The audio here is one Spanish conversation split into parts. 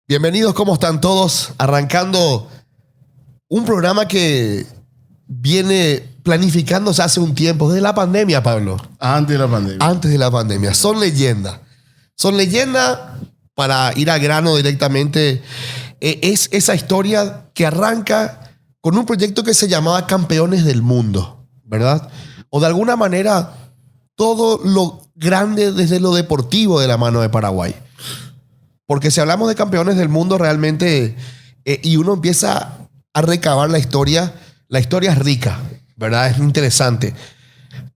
Bienvenidos, ¿cómo están todos? Arrancando un programa que viene planificándose hace un tiempo, desde la pandemia, Pablo. Antes de la pandemia. Antes de la pandemia. Son leyendas. Son leyendas, para ir al grano directamente, es esa historia que arranca con un proyecto que se llamaba Campeones del Mundo, ¿verdad? O de alguna manera, todo lo grande desde lo deportivo de la mano de Paraguay. Porque si hablamos de campeones del mundo realmente, y uno empieza a recabar la historia es rica, ¿verdad? Es interesante.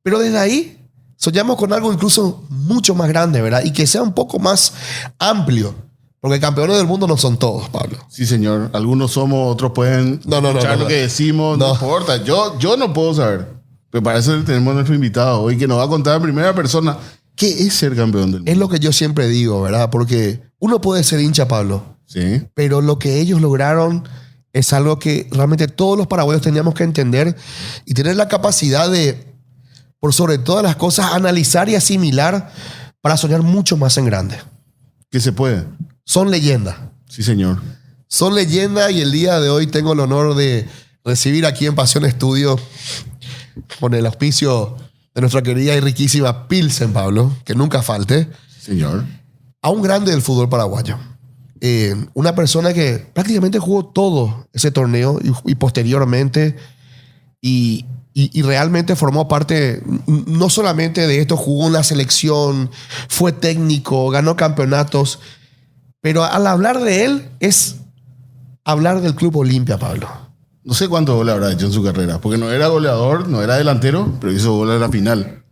Pero desde ahí soñamos con algo incluso mucho más grande, ¿verdad? Y que sea un poco más amplio. Porque campeones del mundo no son todos, Pablo. Sí, señor. Algunos somos, otros pueden escuchar lo que decimos. No importa. Yo no puedo saber. Pero para eso tenemos a nuestro invitado hoy que nos va a contar en primera persona qué es ser campeón del mundo. Es lo que yo siempre digo, ¿verdad? Porque uno puede ser hincha, Pablo. Sí. Pero lo que ellos lograron es algo que realmente todos los paraguayos teníamos que entender y tener la capacidad de, por sobre todas las cosas, analizar y asimilar para soñar mucho más en grande. ¿Qué se puede? Son leyendas. Sí, señor. Son leyendas y el día de hoy tengo el honor de recibir aquí en Pasión Estudio, con el auspicio de nuestra querida y riquísima Pilsen, Pablo, que nunca falte, Señor. a un grande del fútbol paraguayo. Una persona que prácticamente jugó todo ese torneo y posteriormente y realmente formó parte no solamente de esto, jugó en la selección, fue técnico, ganó campeonatos, pero al hablar de él es hablar del Club Olimpia, Pablo. No sé cuántos goles habrá hecho en su carrera, porque no era goleador, no era delantero, pero hizo goles en la final.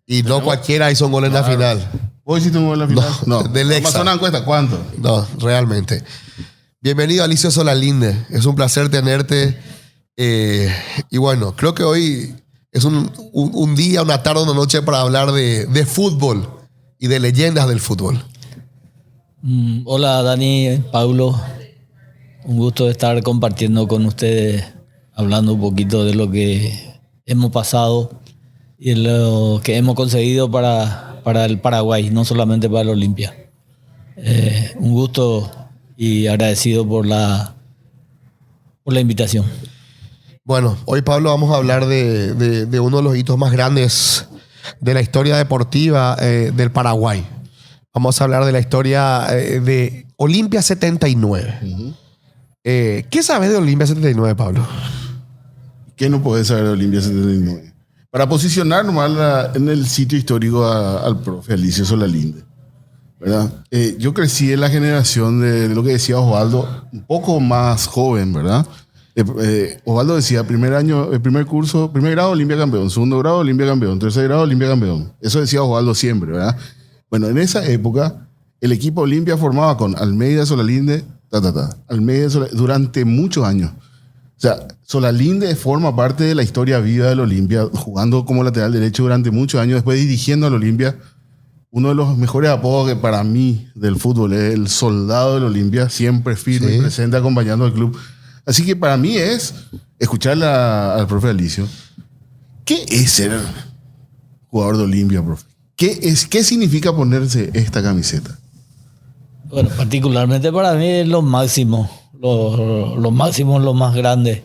Y no cualquiera hizo un gol en la final. ¿Vos hiciste un gol en la final? No, del Lexa. Vamos a hacer una encuesta, ¿cuánto? No, realmente. Bienvenido, Alicio Solalinde. Es un placer tenerte. Y bueno, creo que hoy es un día, una tarde, una noche para hablar de fútbol y de leyendas del fútbol. Hola, Dani, Paulo. Un gusto estar compartiendo con ustedes, hablando un poquito de lo que hemos pasado y de lo que hemos conseguido para el Paraguay, no solamente para el Olimpia. Un gusto y agradecido por la invitación. Bueno, hoy, Pablo, vamos a hablar de uno de los hitos más grandes de la historia deportiva del Paraguay. Vamos a hablar de la historia de Olimpia 79. Uh-huh. ¿Qué sabes de Olimpia 79, Pablo? ¿Qué no puedes saber de Olimpia 79? Para posicionar nomás en el sitio histórico al profe Alicio Solalinde, ¿verdad? Yo crecí en la generación de lo que decía Osvaldo, un poco más joven, ¿verdad? Osvaldo decía, primer grado Olimpia campeón, segundo grado Olimpia campeón, tercer grado Olimpia campeón. Eso decía Osvaldo siempre, ¿verdad? Bueno, en esa época, el equipo Olimpia formaba con Almeida, Solalinde, Almeida, durante muchos años. O sea, Solalinde forma parte de la historia viva del Olimpia, jugando como lateral derecho durante muchos años, después dirigiendo al Olimpia. Uno de los mejores apodos que para mí del fútbol es el soldado del Olimpia, siempre firme y presente acompañando al club. Así que para mí es escuchar al profe Alicio. ¿Qué es ser jugador de Olimpia, profe? ¿Qué significa ponerse esta camiseta? Bueno, particularmente para mí es lo máximo, lo máximo, lo más grande.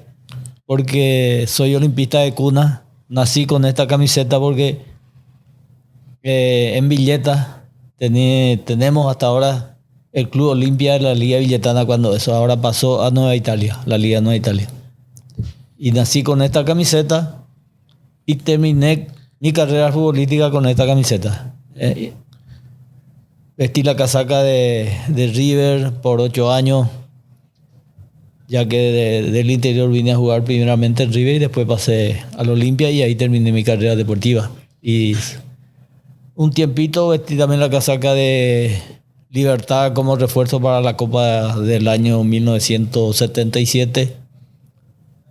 Porque soy olimpista de cuna, nací con esta camiseta porque en Villeta tenemos hasta ahora el Club Olimpia de la Liga Villetana, cuando eso ahora pasó a Nueva Italia, la Liga Nueva Italia. Y nací con esta camiseta y terminé mi carrera futbolística con esta camiseta. Vestí la casaca de River por 8 años, ya que del interior vine a jugar primeramente en River y después pasé al Olimpia y ahí terminé mi carrera deportiva. Y un tiempito vestí también la casaca de Libertad como refuerzo para la Copa del año 1977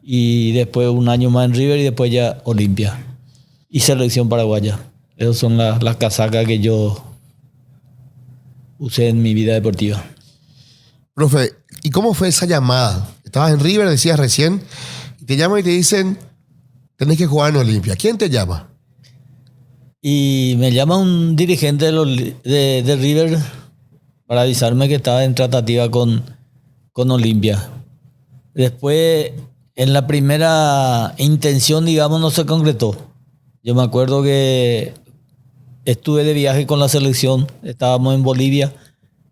y después un año más en River y después ya Olimpia y selección paraguaya. Esas son las casacas que yo usé en mi vida deportiva. Profe, ¿y cómo fue esa llamada? Estabas en River, decías recién, y te llaman y te dicen, tenés que jugar en Olimpia. ¿Quién te llama? Y me llama un dirigente de River para avisarme que estaba en tratativa con Olimpia. Después, en la primera intención, digamos, no se concretó. Yo me acuerdo que estuve de viaje con la selección, estábamos en Bolivia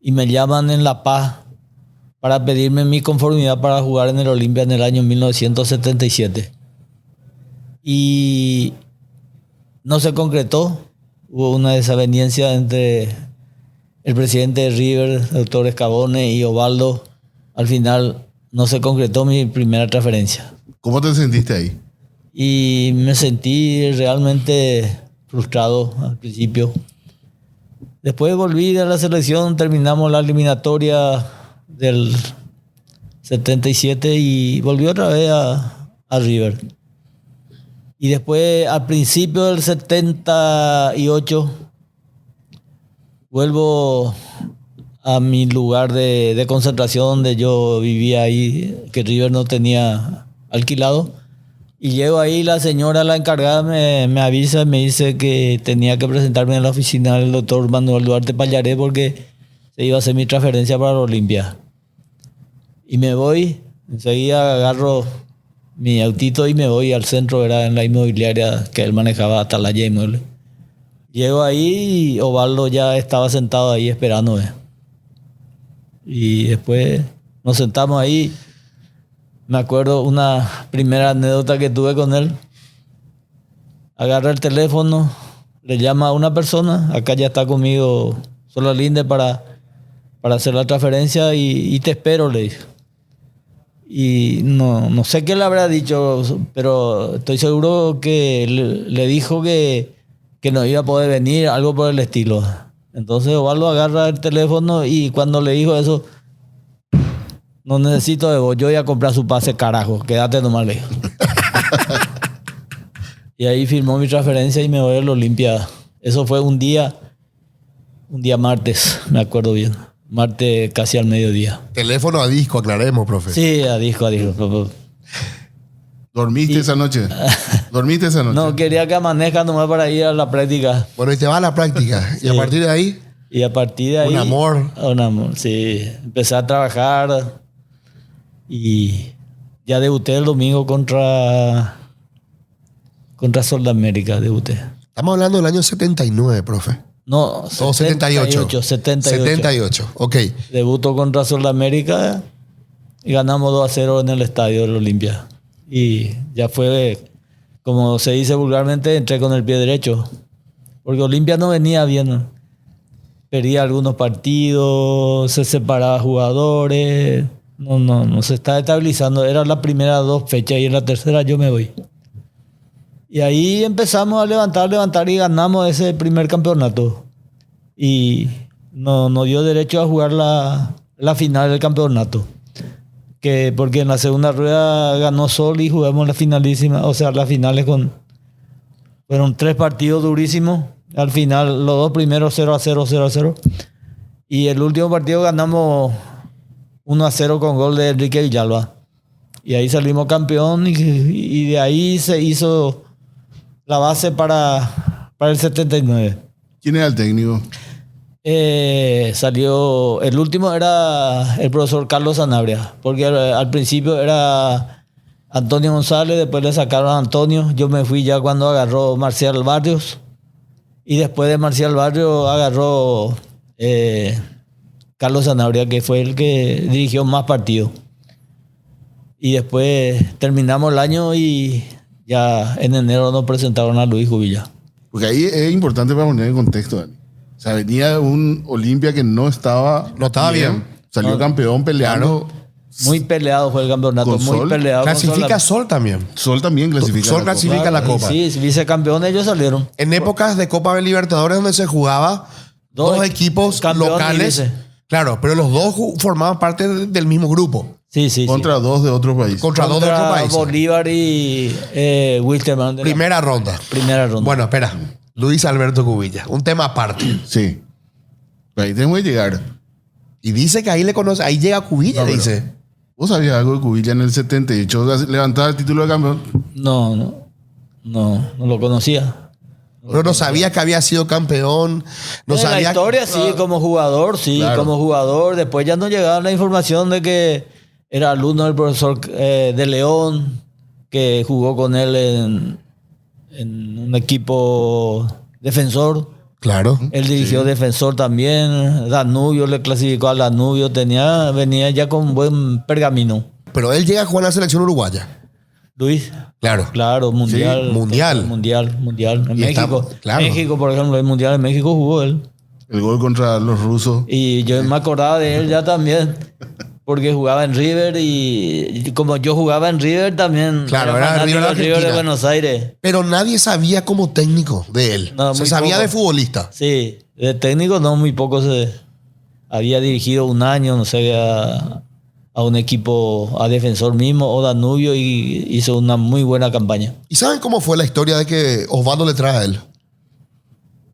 y me llaman en La Paz para pedirme mi conformidad para jugar en el Olimpia en el año 1977. Y no se concretó. Hubo una desaveniencia entre el presidente de River, doctor Escabone, y Osvaldo. Al final no se concretó mi primera transferencia. ¿Cómo te sentiste ahí? Y me sentí realmente frustrado al principio. Después volví a la selección, terminamos la eliminatoria del 77 y volví otra vez a River. Y después, al principio del 78, vuelvo a mi lugar de concentración donde yo vivía ahí, que River no tenía alquilado. Y llego ahí, la señora, la encargada, me avisa y me dice que tenía que presentarme en la oficina del doctor Manuel Duarte Pallaré porque se iba a hacer mi transferencia para la Olimpia. Y me voy, enseguida agarro mi autito y me voy al centro, era en la inmobiliaria que él manejaba, Atalaya Inmueble. Llego ahí y Osvaldo ya estaba sentado ahí esperándome. Y después nos sentamos ahí. Me acuerdo una primera anécdota que tuve con él. Agarra el teléfono, le llama a una persona, acá ya está conmigo solo Linde para hacer la transferencia y te espero, le dije. Y no sé qué le habrá dicho, pero estoy seguro que le dijo que no iba a poder venir, algo por el estilo. Entonces Osvaldo agarra el teléfono y cuando le dijo eso, no necesito de vos, yo voy a comprar su pase, carajo, quédate nomás, le dijo. Y ahí firmó mi transferencia y me voy a la Olimpia. Eso fue un día martes, me acuerdo bien. Martes casi al mediodía. Teléfono a disco, aclaremos, profe. Sí, a disco. ¿Dormiste esa noche? ¿Dormiste esa noche? No, quería que amanezca nomás para ir a la práctica. Bueno, y te vas a la práctica. Sí. Y a partir de ahí, Y a partir de ahí... un amor. Un amor, sí. Empecé a trabajar y ya debuté el domingo contra Sudamérica, debuté. Estamos hablando del año 79, profe. No, 78. 78, ok. Debutó contra Sudamérica y ganamos 2-0 en el estadio del Olimpia. Y ya fue, como se dice vulgarmente, entré con el pie derecho. Porque Olimpia no venía bien. Perdía algunos partidos, se separaba jugadores. No se está estabilizando. Era la primera 2 fechas y en la tercera yo me voy. Y ahí empezamos a levantar y ganamos ese primer campeonato. Y nos dio derecho a jugar la final del campeonato. Porque en la segunda rueda ganó Sol y jugamos la finalísima, o sea, las finales fueron 3 partidos durísimos. Al final, los 2 primeros 0-0, 0-0. Y el último partido ganamos 1-0 con gol de Enrique Villalba. Y ahí salimos campeón y de ahí se hizo la base para el 79. ¿Quién era el técnico? Salió, el último era el profesor Carlos Sanabria, porque al principio era Antonio González, después le sacaron a Antonio. Yo me fui ya cuando agarró Marcial Barrios y después de Marcial Barrios agarró Carlos Sanabria, que fue el que dirigió más partidos. Y después terminamos el año y ya en enero nos presentaron a Luis Jubilla. Porque ahí es importante para poner en contexto, Dani. O sea, venía un Olimpia que no estaba bien. Salió campeón peleando. Muy peleado fue el campeonato, Con muy Sol. peleado. Clasifica Sol también. Sol también clasifica. Sol la Copa. clasifica la Copa. Sí, vicecampeones ellos salieron. En épocas de Copa Libertadores donde se jugaba dos equipos campeón y locales. vice. Claro, pero los dos formaban parte del mismo grupo. Sí. Contra 2 de otro país. Contra 2 de otro país. Bolívar y Wilstermann. Primera ronda. Primera ronda. Bueno, espera. Luis Alberto Cubilla. Un tema aparte. Sí. Ahí tenemos que llegar. Y dice que ahí le conoce. Ahí llega Cubilla, No, dice. ¿Vos sabías algo de Cubilla en el 78? Levantaba el título de campeón. No lo conocía. Pero no sabía que había sido campeón. No En sabía. la historia sí, como jugador, sí, Claro. como jugador. Después ya nos llegaba la información de que era alumno del profesor de León, que jugó con él en un equipo defensor. Claro. Él dirigió defensor también. Danubio le clasificó a Danubio. Venía ya con buen pergamino. Pero él llega a jugar en la selección uruguaya. Luis, Claro. claro, mundial. Sí, mundial. Mundial. En Y México. está- claro. México, por ejemplo, el mundial en México jugó él. El gol contra los rusos. Y yo me acordaba de él ya también. Porque jugaba en River y como yo jugaba en River también. Claro, era fanático River de del River de Argentina. Buenos Aires. Pero nadie sabía como técnico de él. No, Se muy sabía poco. de futbolista. Sí, de técnico no, muy poco se había dirigido un año, no sé, a un equipo, a Defensor mismo o Danubio y hizo una muy buena campaña. ¿Y saben cómo fue la historia de que Osvaldo le trae a él?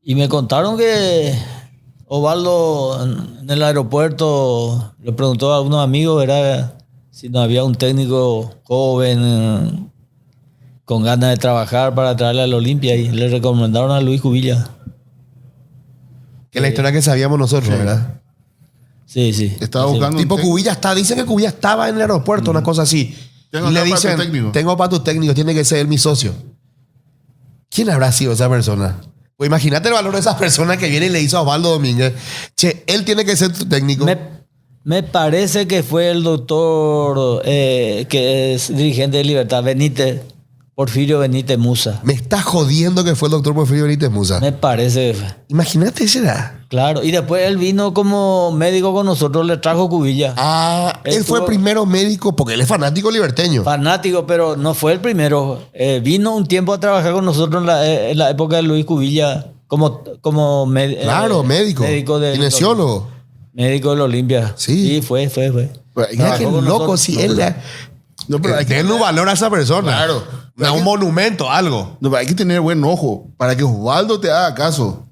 Y me contaron que Osvaldo en el aeropuerto le preguntó a unos amigos, ¿verdad? Si no había un técnico joven con ganas de trabajar para traerle al Olimpia y le recomendaron a Luis Cubilla. Que es la historia que sabíamos nosotros, ¿verdad? Sí, sí. Estaba Sí. buscando un Tipo técnico. Cubilla está, dicen que Cubilla estaba en el aeropuerto, una cosa así. Tengo y le acá para tu dicen, técnico. tengo para tu técnico, tiene que ser él mi socio. ¿Quién habrá sido esa persona? Pues imagínate el valor de esa persona que viene y le hizo a Osvaldo Domínguez. Che, él tiene que ser tu técnico. Me parece que fue el doctor que es dirigente de Libertad, Porfirio Benítez Musa. Me está jodiendo que fue el doctor Porfirio Benítez Musa. Me parece que fue. Imagínate, será. Claro, y después él vino como médico con nosotros, le trajo Cubilla. Ah, él Estuvo- fue primero médico porque él es fanático liberteño. Fanático, pero no fue el primero. Vino un tiempo a trabajar con nosotros en la época de Luis Cubilla como Claro, médico. Kinesiólogo. Médico del Olimpia. Sí. fue. Pero hay que- Mira Trabajó qué con loco, nosotros. si él... No, pero hay que, denle un valor a esa persona. Claro. Da un monumento, algo. no, pero hay que tener buen ojo para que Osvaldo te haga caso.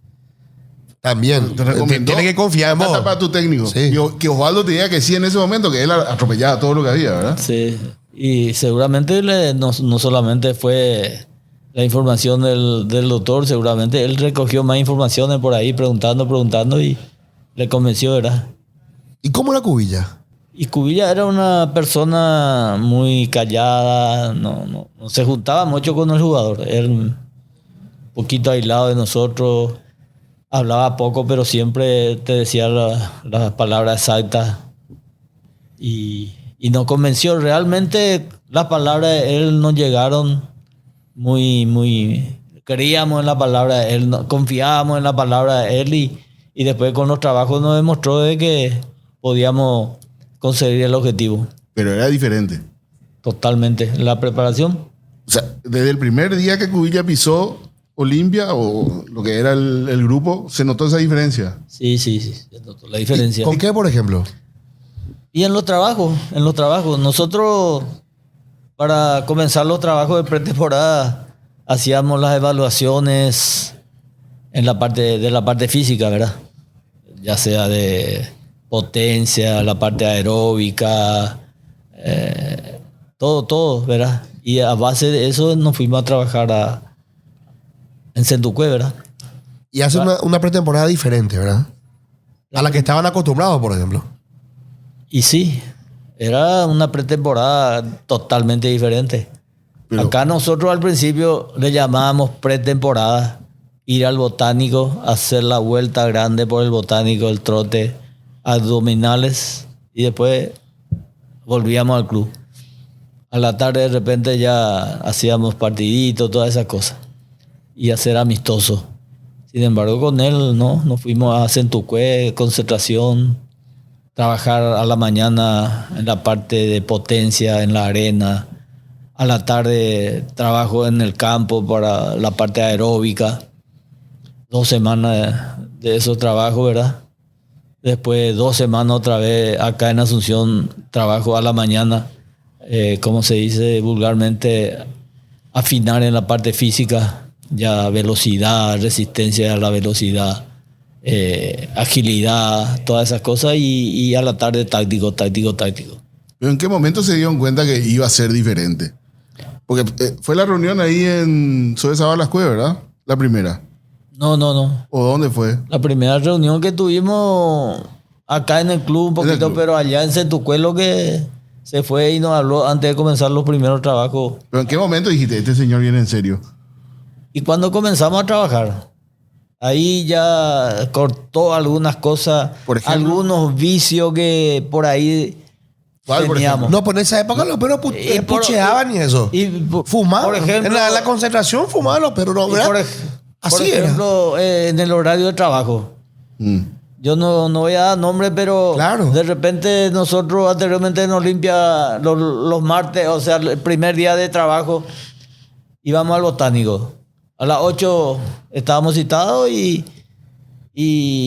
También. Te recomendó. Tiene que confiar en vos. Hasta para tu técnico. Sí. Que Osvaldo te diga que sí en ese momento, que él atropellaba todo lo que había, ¿verdad? Sí, y seguramente no solamente fue la información del doctor, seguramente él recogió más informaciones por ahí preguntando y le convenció, ¿verdad? ¿Y cómo la Cubilla? Y Cubilla era una persona muy callada, no se juntaba mucho con el jugador, él un poquito aislado de nosotros, hablaba poco, pero siempre te decía las palabras exactas y nos convenció. Realmente las palabras de él nos llegaron muy... Creíamos en la palabra de él, confiábamos en la palabra de él y después con los trabajos nos demostró de que podíamos conseguir el objetivo. Pero era diferente. Totalmente. La preparación, O sea, desde el primer día que Cubilla pisó Olimpia o lo que era el grupo, se notó esa diferencia. sí, se notó la diferencia. ¿Con qué, por ejemplo? Y en los trabajos. Nosotros, para comenzar los trabajos de pretemporada, hacíamos las evaluaciones de la parte física, ¿verdad? Ya sea de potencia, la parte aeróbica, todo, ¿verdad? Y a base de eso nos fuimos a trabajar en Centucue, ¿verdad? Y hace una pretemporada diferente, ¿verdad? A la que estaban acostumbrados, por ejemplo. Y sí, era una pretemporada totalmente diferente. Pero- Acá nosotros al principio le llamábamos pretemporada, ir al botánico, hacer la vuelta grande por el botánico, el trote, abdominales y después volvíamos al club. A la tarde de repente ya hacíamos partiditos, todas esas cosas y hacer amistoso. Sin embargo, con él no, nos fuimos a Centucue, concentración, trabajar a la mañana en la parte de potencia, en la arena. A la tarde trabajo en el campo para la parte aeróbica. 2 semanas de esos trabajos, ¿verdad? Después 2 semanas otra vez acá en Asunción, trabajo a la mañana. Como se dice vulgarmente, afinar en la parte física, ya velocidad, resistencia a la velocidad, agilidad, todas esas cosas y a la tarde táctico. Pero ¿en qué momento se dieron cuenta que iba a ser diferente? Porque fue la reunión ahí en Sobre Sabal Las Cuevas, ¿verdad? La primera. No. ¿O dónde fue? La primera reunión que tuvimos acá en el club un poquito, club. pero allá en Centucuelo que se fue y nos habló antes de comenzar los primeros trabajos. ¿Pero en qué momento dijiste, este señor viene en serio? Y cuando comenzamos a trabajar, ahí ya cortó algunas cosas, Por ejemplo, algunos vicios que por ahí ¿cuál, por teníamos. No, pero en esa época los perros Y por- pucheaban y eso. Fumaban. por ejemplo, en la concentración fumaban los perros, ¿no? Y ¿verdad? por Así era. ejemplo, en el horario de trabajo. Yo no voy a dar nombre, pero Claro. de repente nosotros anteriormente en Olimpia, los martes, o sea, el primer día de trabajo, íbamos al botánico. A las 8 estábamos citados y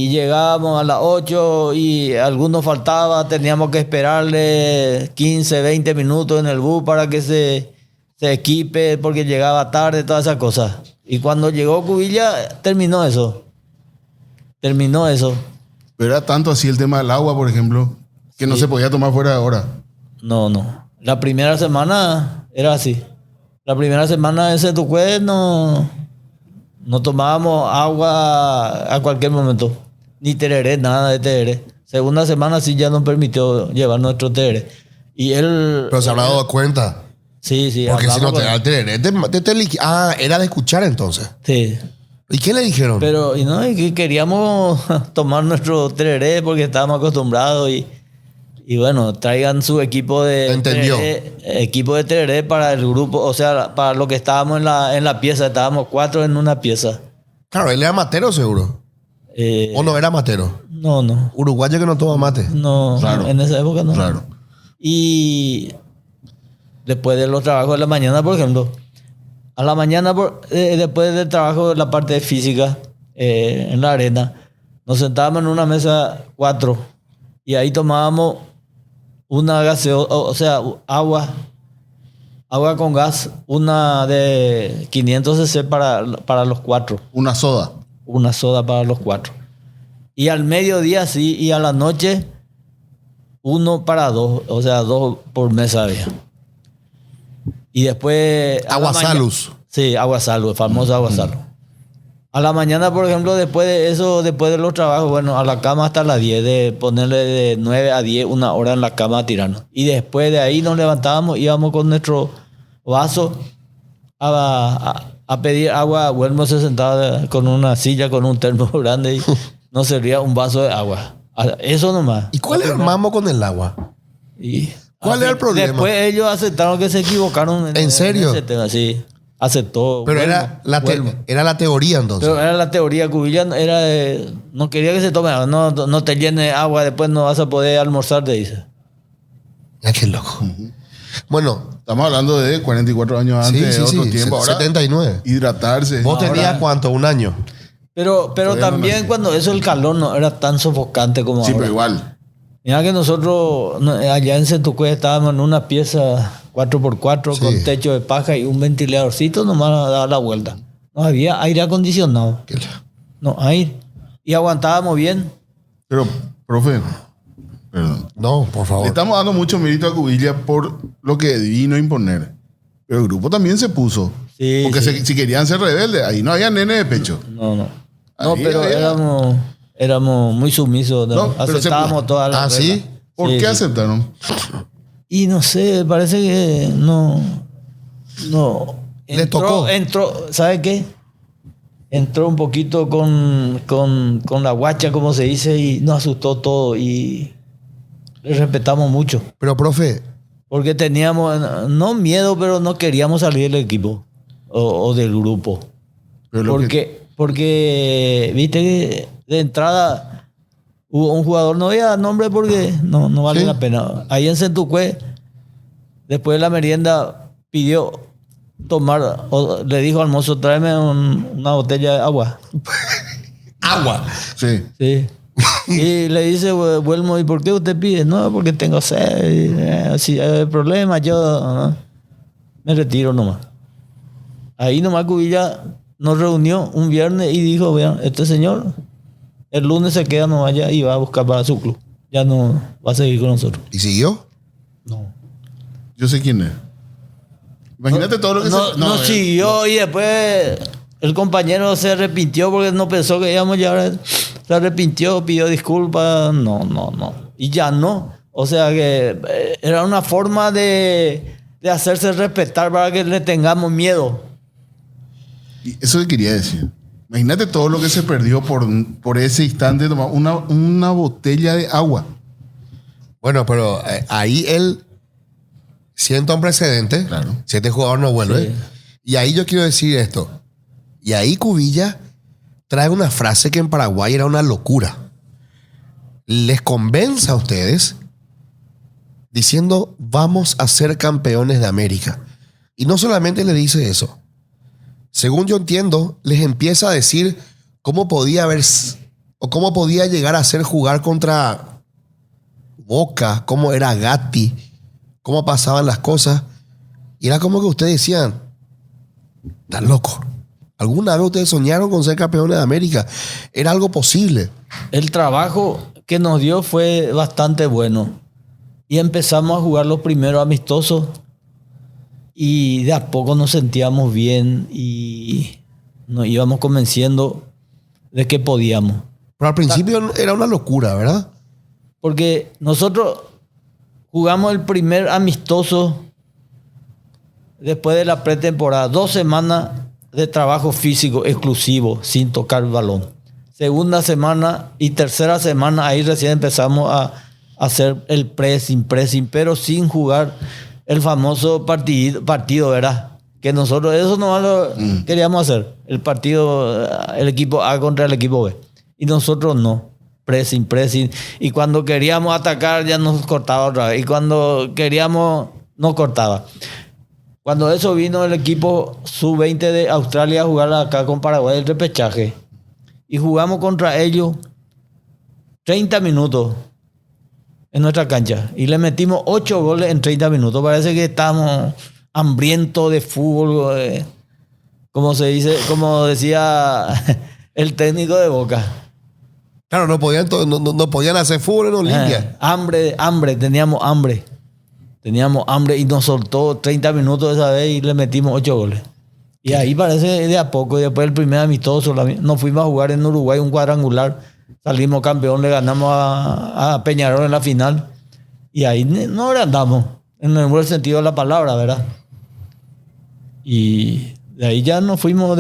llegábamos a las 8 y algunos faltaba, teníamos que esperarle 15, 20 minutos en el bus para que se equipe porque llegaba tarde, todas esas cosas. Y cuando llegó Cubilla, terminó eso. Pero era tanto así el tema del agua, por ejemplo, que no se podía tomar fuera de hora. No. La primera semana era así. La primera semana ese Tucue no tomábamos agua a cualquier momento. Ni tereré, nada de tereré. Segunda semana sí ya nos permitió llevar nuestro tereré. Y él... Pero se habrá dado cuenta. Sí. Porque si no hablamos te con da el tereré, era de escuchar entonces. Sí. ¿Y qué le dijeron? Pero y que queríamos tomar nuestro tereré porque estábamos acostumbrados y bueno, traigan su equipo de Entendió. equipo de tereré para el grupo, o sea, para lo que estábamos en la pieza, estábamos 4 en una pieza. Claro, él era matero seguro. ¿O no era matero? No, Uruguayo que no toma mate. no, Claro. en esa época no. Claro. Y después de los trabajos de la mañana, por ejemplo, a la mañana, después del trabajo de la parte física en la arena, nos sentábamos en una mesa 4 y ahí tomábamos una gaseosa, o sea, agua con gas, una de 500 cc para los 4, Una soda. una soda para los 4. Y al mediodía sí, y a la noche 1 para 2, o sea, 2 por mesa había. Y después... a la Agua mañana- Salus. Sí, agua salud, el famoso agua salud. A la mañana, por ejemplo, después de eso, después de los trabajos, bueno, a la cama hasta las 10, de ponerle de 9 a 10, una hora en la cama a tirarnos. Y después de ahí nos levantábamos, íbamos con nuestro vaso a pedir agua. Wilmo se sentaba con una silla, con un termo grande y nos servía un vaso de agua. Eso nomás. ¿Y cuál era el mambo con el agua? Y ¿Cuál era el problema? Después ellos aceptaron que se equivocaron. ¿En serio? ese tema, sí. Aceptó. Pero Wilmo, era la teoría entonces. Pero era la teoría. Cubilla era no quería que se tome agua. No te llene agua, después no vas a poder almorzar, te dice. Ay, qué loco. Bueno, Estamos hablando de 44 años sí, antes, sí, de otro sí. tiempo. Ahora, 79. hidratarse. ¿Vos Ahora- tenías cuánto? ¿Un año? Pero Todavía no también nací. cuando eso el calor no era tan sofocante como Sí, ahora. pero igual. Mira que nosotros allá en Centucue estábamos en una pieza 4x4 Sí. con techo de paja y un ventiladorcito nomás a dar la vuelta. No había aire acondicionado. No, aire. Y aguantábamos bien. Pero, profe, perdón. No, por Le favor. estamos dando mucho mérito a Cubilla por lo que vino a imponer. Pero el grupo también se puso. Sí, Porque sí. si querían ser rebeldes, ahí no había nene de pecho. No. No, Ahí pero había- éramos muy sumisos. ¿no? No, pero se Aceptábamos puso. todas las ¿Ah, sí? reglas. ¿Por Sí, qué sí. aceptaron? Y no sé, parece que no. Le tocó. Entró, ¿sabe qué? Entró un poquito con la guacha, como se dice, y nos asustó todo. Y le respetamos mucho. Pero, profe, Porque teníamos, no miedo, pero no queríamos salir del equipo o del grupo. Pero lo que- Porque, viste que de entrada hubo un jugador, no voy a dar nombre porque no vale Sí. la pena. Ahí en Centucue, después de la merienda, pidió tomar, le dijo al mozo, tráeme una botella de agua. agua. Sí. Sí. Y le dice, Wilmo, ¿y por qué usted pide? No, porque tengo sed. Si hay problema, yo me retiro nomás. Ahí nomás Cubilla nos reunió un viernes y dijo, vean, este señor el lunes se queda nomás allá y va a buscar para su club. Ya no va a seguir con nosotros. ¿Y siguió? No. Yo sé quién es. Imagínate todo lo que No se... siguió y después El compañero se arrepintió porque no pensó que íbamos a llegar. Se arrepintió, pidió disculpas. No. Y ya no. O sea que era una forma de hacerse respetar para que le tengamos miedo. Y eso que quería decir. Imagínate todo lo que se perdió por ese instante de tomar una botella de agua. Bueno, pero ahí él sienta un precedente. Claro. Si este jugador no vuelve. Sí. Y ahí yo quiero decir esto. Y ahí Cubilla trae una frase que en Paraguay era una locura. Les convence a ustedes diciendo vamos a ser campeones de América. Y no solamente le dice eso. Según yo entiendo, les empieza a decir cómo podía haber o cómo podía llegar a ser jugar contra Boca, cómo era Gatti, cómo pasaban las cosas. Y era como que ustedes decían, están locos. ¿Alguna vez ustedes soñaron con ser campeones de América? Era algo posible. El trabajo que nos dio fue bastante bueno. Y empezamos a jugar los primeros amistosos. Y de a poco nos sentíamos bien y nos íbamos convenciendo de que podíamos. Pero al principio era una locura, ¿verdad? Porque nosotros jugamos el primer amistoso después de la pretemporada. 2 semanas de trabajo físico exclusivo, sin tocar el balón. Segunda semana y tercera semana, ahí recién empezamos a hacer el pressing, pero sin jugar el famoso partido, ¿verdad? Que nosotros eso no lo queríamos hacer. El partido, el equipo A contra el equipo B. Y nosotros no. Pressing. Y cuando queríamos atacar ya nos cortaba otra vez. Y cuando queríamos, nos cortaba. Cuando eso vino el equipo sub-20 de Australia a jugar acá con Paraguay el repechaje. Y jugamos contra ellos 30 minutos en nuestra cancha. Y le metimos 8 goles en 30 minutos. Parece que estábamos hambrientos de fútbol. Como se dice, como decía el técnico de Boca. Claro, no podían hacer fútbol en Olimpia. Hambre, teníamos hambre. Teníamos hambre y nos soltó 30 minutos esa vez y le metimos 8 goles. Y ahí parece de a poco. Y después el primer amistoso, nos fuimos a jugar en Uruguay un cuadrangular. Salimos campeón, le ganamos a Peñarol en la final. Y ahí no andamos, en el buen sentido de la palabra, ¿verdad? Y de ahí ya nos fuimos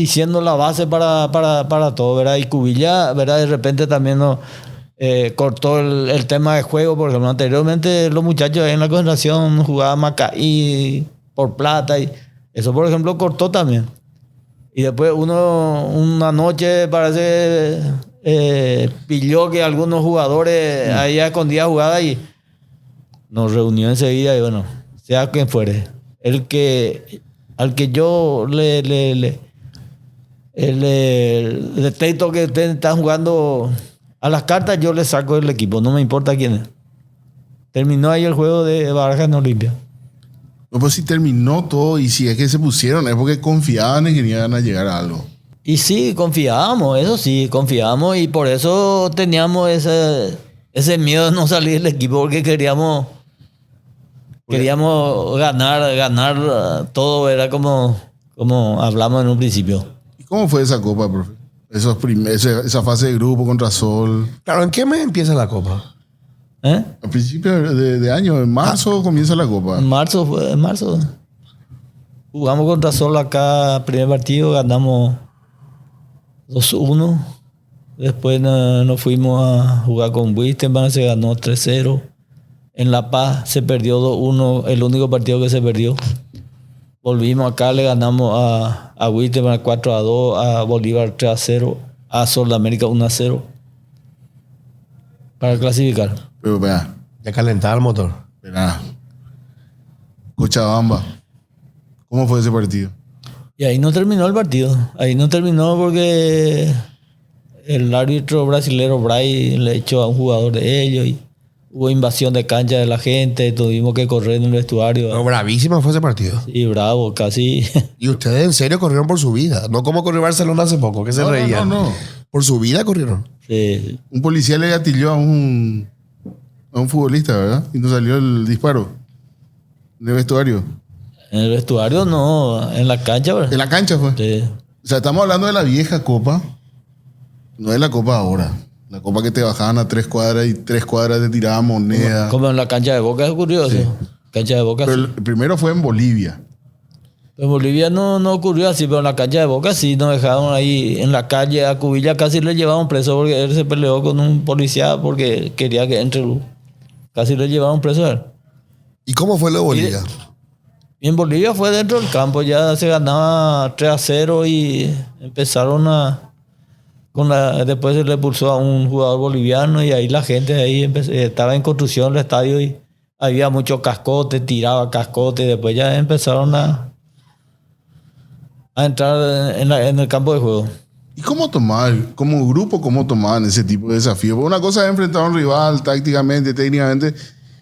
siendo la base para todo, ¿verdad? Y Cubilla, ¿verdad? De repente también nos cortó el tema de juego, porque anteriormente los muchachos en la concentración jugaban Macaí por plata y eso, por ejemplo, cortó también. Y después una noche parece pilló que algunos jugadores ahí a escondidas jugadas y nos reunió enseguida y bueno, sea quien fuere. Al que yo le detecto que ustedes están jugando a las cartas, yo le saco del equipo, no me importa quién es. Terminó ahí el juego de Barajas en Olimpia. No, pues si terminó todo y si es que se pusieron, es porque confiaban en que iban a llegar a algo. Y sí, confiábamos, eso sí, confiábamos y por eso teníamos ese miedo de no salir del equipo porque queríamos ganar todo, era como hablamos en un principio. ¿Y cómo fue esa copa, profe? Esa fase de grupo contra Sol. Claro, ¿en qué mes empieza la Copa? A principios de año, en marzo comienza la copa. En marzo. Jugamos contra Sol acá, primer partido, ganamos 2-1. Después nos fuimos a jugar con Wisterman, se ganó 3-0. En La Paz se perdió 2-1, el único partido que se perdió. Volvimos acá, le ganamos a Wisterman 4-2, a Bolívar 3-0, a Sol de América 1-0 para clasificar. Pero vea, Ya calentaba el motor. verá. Cochabamba. ¿Cómo fue ese partido? Y ahí no terminó el partido. Ahí no terminó porque el árbitro brasilero Bray le echó a un jugador de ellos y hubo invasión de cancha de la gente. Tuvimos que correr en el vestuario. No, bravísima fue ese partido. Y bravo, casi. Y ustedes en serio corrieron por su vida. No como corrió Barcelona hace poco, que se reían. No. Por su vida corrieron. Sí. Un policía le gatilló a un futbolista, ¿verdad? Y no salió el disparo de vestuario. En el vestuario no, en la cancha, ¿verdad? En la cancha fue. Sí. O sea, estamos hablando de la vieja copa, no es la copa ahora. La copa que te bajaban a 3 cuadras y 3 cuadras te tiraban moneda. Como en la cancha de Boca ocurrió eso. Cancha de Boca. Pero Sí. el primero fue en Bolivia. En Bolivia no ocurrió así, pero en la cancha de Boca sí nos dejaron ahí en la calle. A Cubilla casi le llevaron preso porque él se peleó con un policía porque quería que entre luz. Casi le llevaron preso a él. ¿Y cómo fue lo de Bolivia? Y en Bolivia fue dentro del campo, ya se ganaba 3-0 y empezaron después se le pulsó a un jugador boliviano y ahí la gente ahí estaba en construcción el estadio y había mucho cascote, tiraba cascote y después ya empezaron a entrar en el campo de juego. ¿Y cómo tomaban, como grupo, cómo tomaban ese tipo de desafío? Porque una cosa es enfrentar a un rival tácticamente, técnicamente,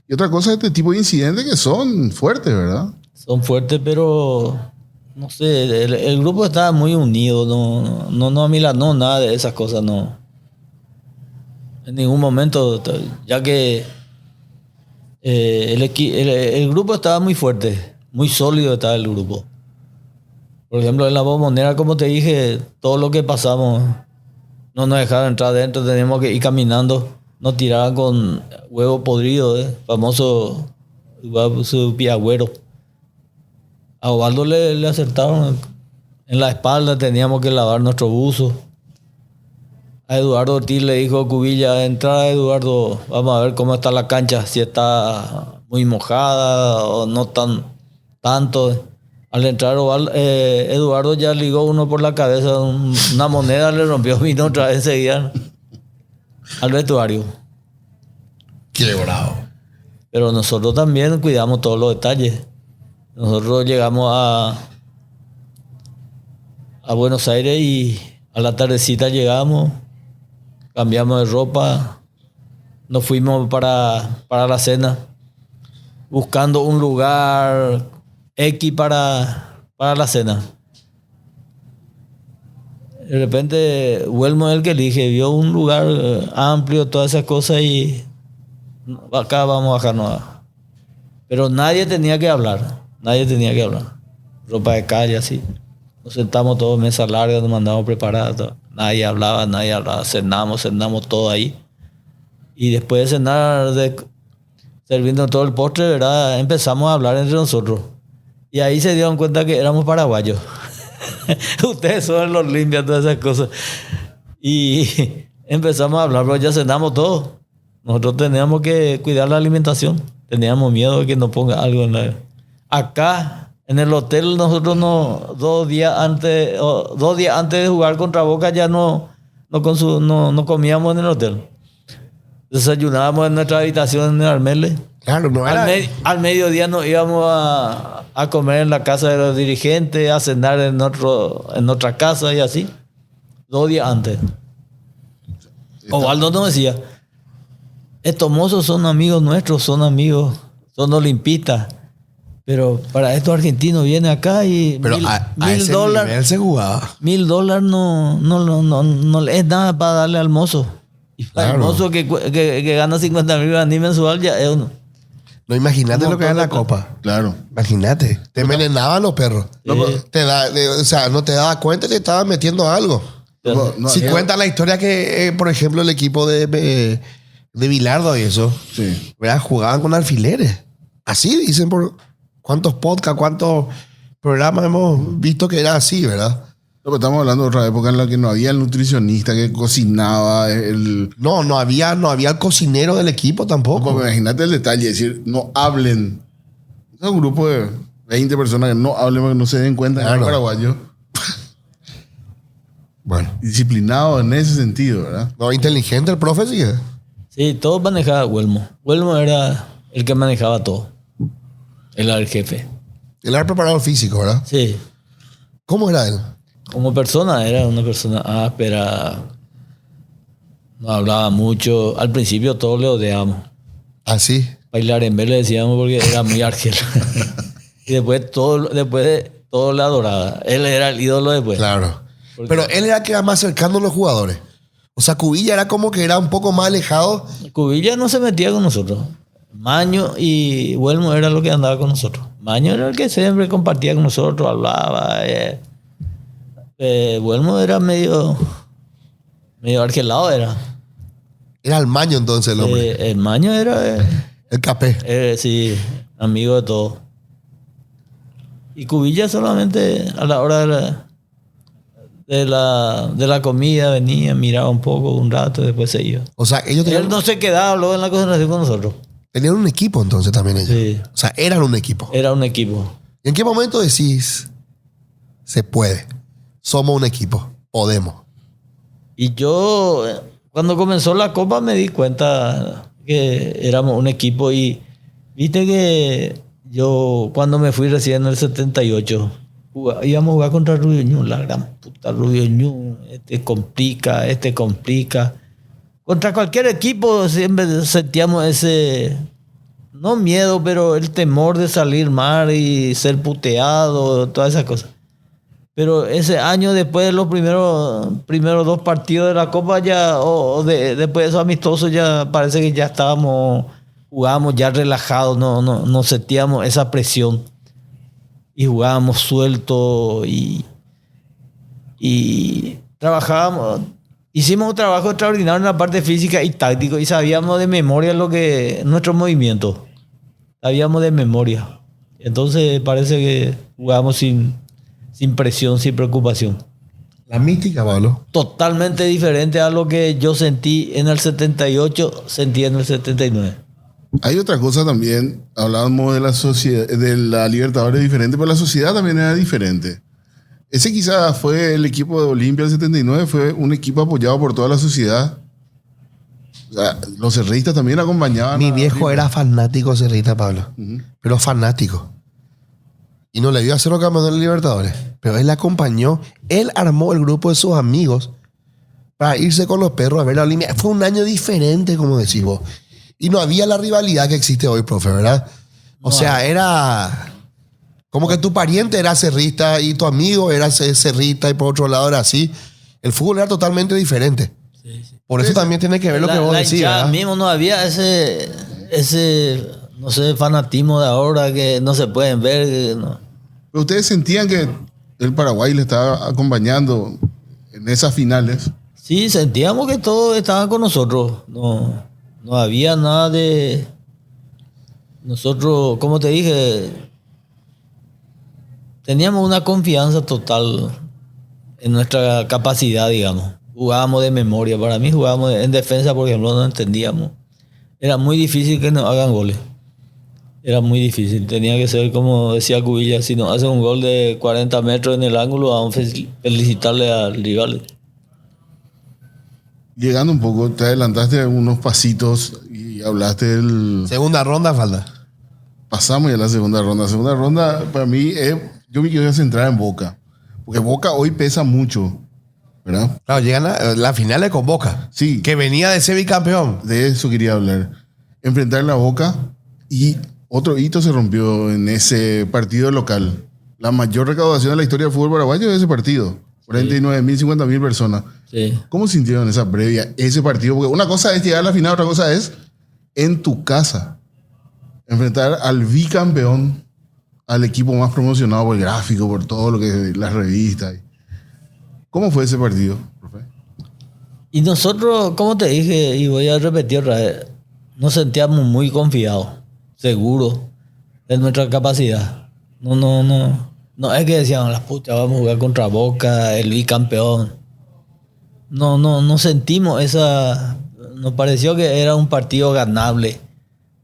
y otra cosa es este tipo de incidentes que son fuertes, ¿verdad? Son fuertes, pero no sé, el grupo estaba muy unido, no amilanó nada de esas cosas, no. En ningún momento, ya que el grupo estaba muy fuerte, muy sólido estaba el grupo. Por ejemplo, en la Bombonera, como te dije, todo lo que pasamos, no nos dejaron entrar adentro, teníamos que ir caminando, nos tiraban con huevo podrido, famoso su piagüero. A Osvaldo le acertaron en la espalda, teníamos que lavar nuestro buzo. A Eduardo Ortiz le dijo Cubilla, entra Eduardo, vamos a ver cómo está la cancha, si está muy mojada o no tanto. Al entrar Eduardo ya ligó uno por la cabeza, una moneda le rompió, vino otra vez enseguida al vestuario. Qué bravo. Pero nosotros también cuidamos todos los detalles. Nosotros llegamos a Buenos Aires y a la tardecita llegamos, cambiamos de ropa, nos fuimos para la cena, buscando un lugar X para la cena. De repente, Huelmo es el que elige, vio un lugar amplio, todas esas cosas y acá vamos a bajarnos. Pero nadie tenía que hablar. Ropa de calle, así. Nos sentamos todos, mesa larga, nos mandamos preparados. Nadie hablaba. Cenamos todo ahí. Y después de cenar, sirviendo todo el postre, ¿verdad? Empezamos a hablar entre nosotros. Y ahí se dieron cuenta que éramos paraguayos. Ustedes son los limpias, todas esas cosas. Y empezamos a hablar, pero ya cenamos todo. Nosotros teníamos que cuidar la alimentación. Teníamos miedo de que nos ponga algo en la... Acá, en el hotel, nosotros 2 días antes de jugar contra Boca ya no comíamos en el hotel. Desayunábamos en nuestra habitación en el Armele. Claro, no era... Al mediodía nos íbamos a comer en la casa de los dirigentes, a cenar en otra casa y así. 2 días antes. Osvaldo nos decía, estos mozos son amigos nuestros, son olimpistas. Pero para estos argentinos vienen acá y Pero a ese nivel se jugaba. $1,000 no es nada para darle al mozo. Y para el mozo que gana 50,000 guaraní mensual ya es uno. No, imagínate lo que era en la copa. Claro. Imagínate. Te envenenaban los perros. O sea, no te dabas cuenta que te estaban metiendo algo. Si cuenta la historia que, por ejemplo, el equipo de Bilardo y eso, sí, ¿verdad? Jugaban con alfileres. Así dicen por cuántos podcasts, cuántos programas hemos visto que era así, ¿verdad? No, pero estamos hablando de otra época en la que no había el nutricionista que cocinaba. No había el cocinero del equipo tampoco. No, imagínate el detalle, es decir, no hablen. Es un grupo de 20 personas que no hablen porque no se den cuenta que Claro. es paraguayo. Bueno. Disciplinado en ese sentido, ¿verdad? No, inteligente el profe, sí. Sí, todo manejaba Huelmo. Huelmo era el que manejaba todo. Él era el jefe. Él era preparador físico, ¿verdad? Sí. ¿Cómo era él? Como persona, era una persona áspera. No hablaba mucho. Al principio todos le odiábamos. Así. Bailar en vez le decíamos porque era muy argel. Y después todo le adoraba. Él era el ídolo después. Claro. Porque- Pero él era el que era más cercano a los jugadores. O sea, Cubilla era como que era un poco más alejado. Cubilla no se metía con nosotros. Maño y Huelmo era lo que andaba con nosotros. Maño era el que siempre compartía con nosotros, hablaba. Buelmo era medio argelado, era. Era el Maño entonces el hombre. El Maño era... el capé. sí, amigo de todo. Y Cubilla solamente a la hora de la comida venía, miraba un poco, un rato, y después se iba. O sea, ellos Él no se quedaba luego en la concentración con nosotros. tenían un equipo entonces también ellos. Sí. O sea, eran un equipo. Era un equipo. ¿Y en qué momento decís, se puede? Somos un equipo, podemos? Y yo, cuando comenzó la Copa, me di cuenta que éramos un equipo. Y viste que yo, cuando me fui recién en el 78, íbamos a jugar contra Rubio Ñu. La gran puta Rubio Ñu, este complica. Contra cualquier equipo siempre sentíamos ese, no miedo, pero el temor de salir mal y ser puteado, todas esas cosas. Pero ese año, después de los primeros 2 partidos de la Copa, ya, después de esos amistosos, ya parece que ya jugábamos ya relajados, no sentíamos esa presión. Y jugábamos suelto y trabajábamos. Hicimos un trabajo extraordinario en la parte física y táctico y sabíamos de memoria nuestros movimientos. Sabíamos de memoria. Entonces parece que jugábamos sin presión, sin preocupación. La mística, Pablo. Totalmente diferente a lo que yo sentí en el 78, sentí en el 79. Hay otra cosa también, hablábamos de la sociedad, de la Libertadores diferente, pero la sociedad también era diferente. Ese quizás fue el equipo de Olimpia del 79, fue un equipo apoyado por toda la sociedad. O sea, los cerristas también acompañaban. Mi viejo era fanático cerrista, Pablo. Pero fanático. Y no le dio a hacer los campeones de Libertadores. Pero él acompañó, él armó el grupo de sus amigos para irse con los perros a ver la Olimpia. Fue un año diferente, como decís vos. Y no había la rivalidad que existe hoy, profe, ¿verdad? O sea, era como que tu pariente era cerrista y tu amigo era cerrista y por otro lado era así. El fútbol era totalmente diferente. Sí. Por eso también tiene que ver lo que vos decís, ¿verdad? Mismo no había ese, no sé, fanatismo de ahora que no se pueden ver. No. Pero ustedes sentían que el Paraguay le estaba acompañando en esas finales. Sí, sentíamos que todos estaban con nosotros. No había nada de... Nosotros, como te dije, teníamos una confianza total en nuestra capacidad, digamos. Jugábamos de memoria. Para mí jugábamos en defensa, por ejemplo, no entendíamos. Era muy difícil que nos hagan goles. Era muy difícil. Tenía que ser, como decía Cubilla, si nos hacen un gol de 40 metros en el ángulo, vamos a felicitarle al rival. Llegando un poco, te adelantaste unos pasitos y hablaste del... Segunda ronda falta. Pasamos ya a la segunda ronda. La segunda ronda, para mí, yo me quiero centrar en Boca. Porque Boca hoy pesa mucho, ¿verdad? Claro, llegan a la final con Boca. Sí. Que venía de ser bicampeón. De eso quería hablar. Enfrentar la Boca y otro hito se rompió en ese partido local. La mayor recaudación de la historia del fútbol paraguayo es ese partido. 49.000, 50.000 personas. Sí. ¿Cómo sintieron esa previa, ese partido? Porque una cosa es llegar a la final, otra cosa es en tu casa enfrentar al bicampeón, al equipo más promocionado por el gráfico, por todo lo que las revistas. ¿Cómo fue ese partido, profe? Y nosotros, como te dije, y voy a repetir otra vez, nos sentíamos muy confiados, seguros de nuestra capacidad. No es que decíamos, las putas, vamos a jugar contra Boca, el bicampeón. No sentimos esa... Nos pareció que era un partido ganable.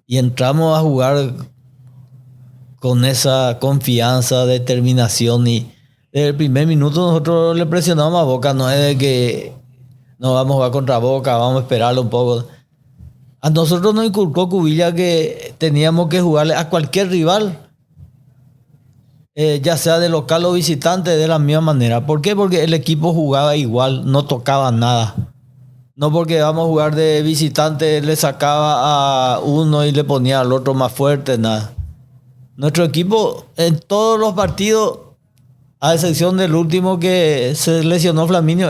Y entramos a jugar con esa confianza, determinación. Y desde el primer minuto nosotros le presionamos a Boca. No es de que no vamos a jugar contra Boca, vamos a esperarlo un poco. A nosotros nos inculcó Cubilla que teníamos que jugarle a cualquier rival, ya sea de local o visitante, de la misma manera. ¿Por qué? Porque el equipo jugaba igual, no tocaba nada. No porque vamos a jugar de visitante le sacaba a uno y le ponía al otro más fuerte, nada. Nuestro equipo en todos los partidos, a excepción del último que se lesionó Flaminio,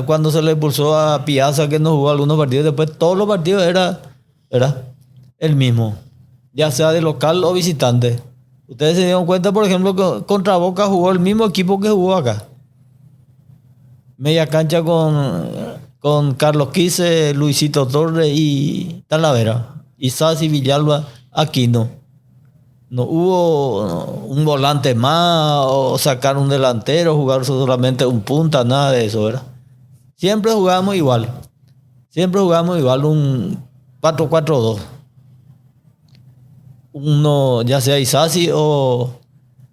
cuando se le expulsó a Piazza, que no jugó algunos partidos, después todos los partidos era el mismo. ya sea de local o visitante. Ustedes se dieron cuenta, por ejemplo, que contra Boca jugó el mismo equipo que jugó acá. Media cancha con Carlos Quise, Luisito Torres y Talavera. Isasi, Villalba, Aquino. No hubo un volante más o sacar un delantero, jugar solamente un punta, nada de eso, ¿verdad? Siempre jugamos igual. Siempre jugamos igual, un 4-4-2. Uno, ya sea Isasi o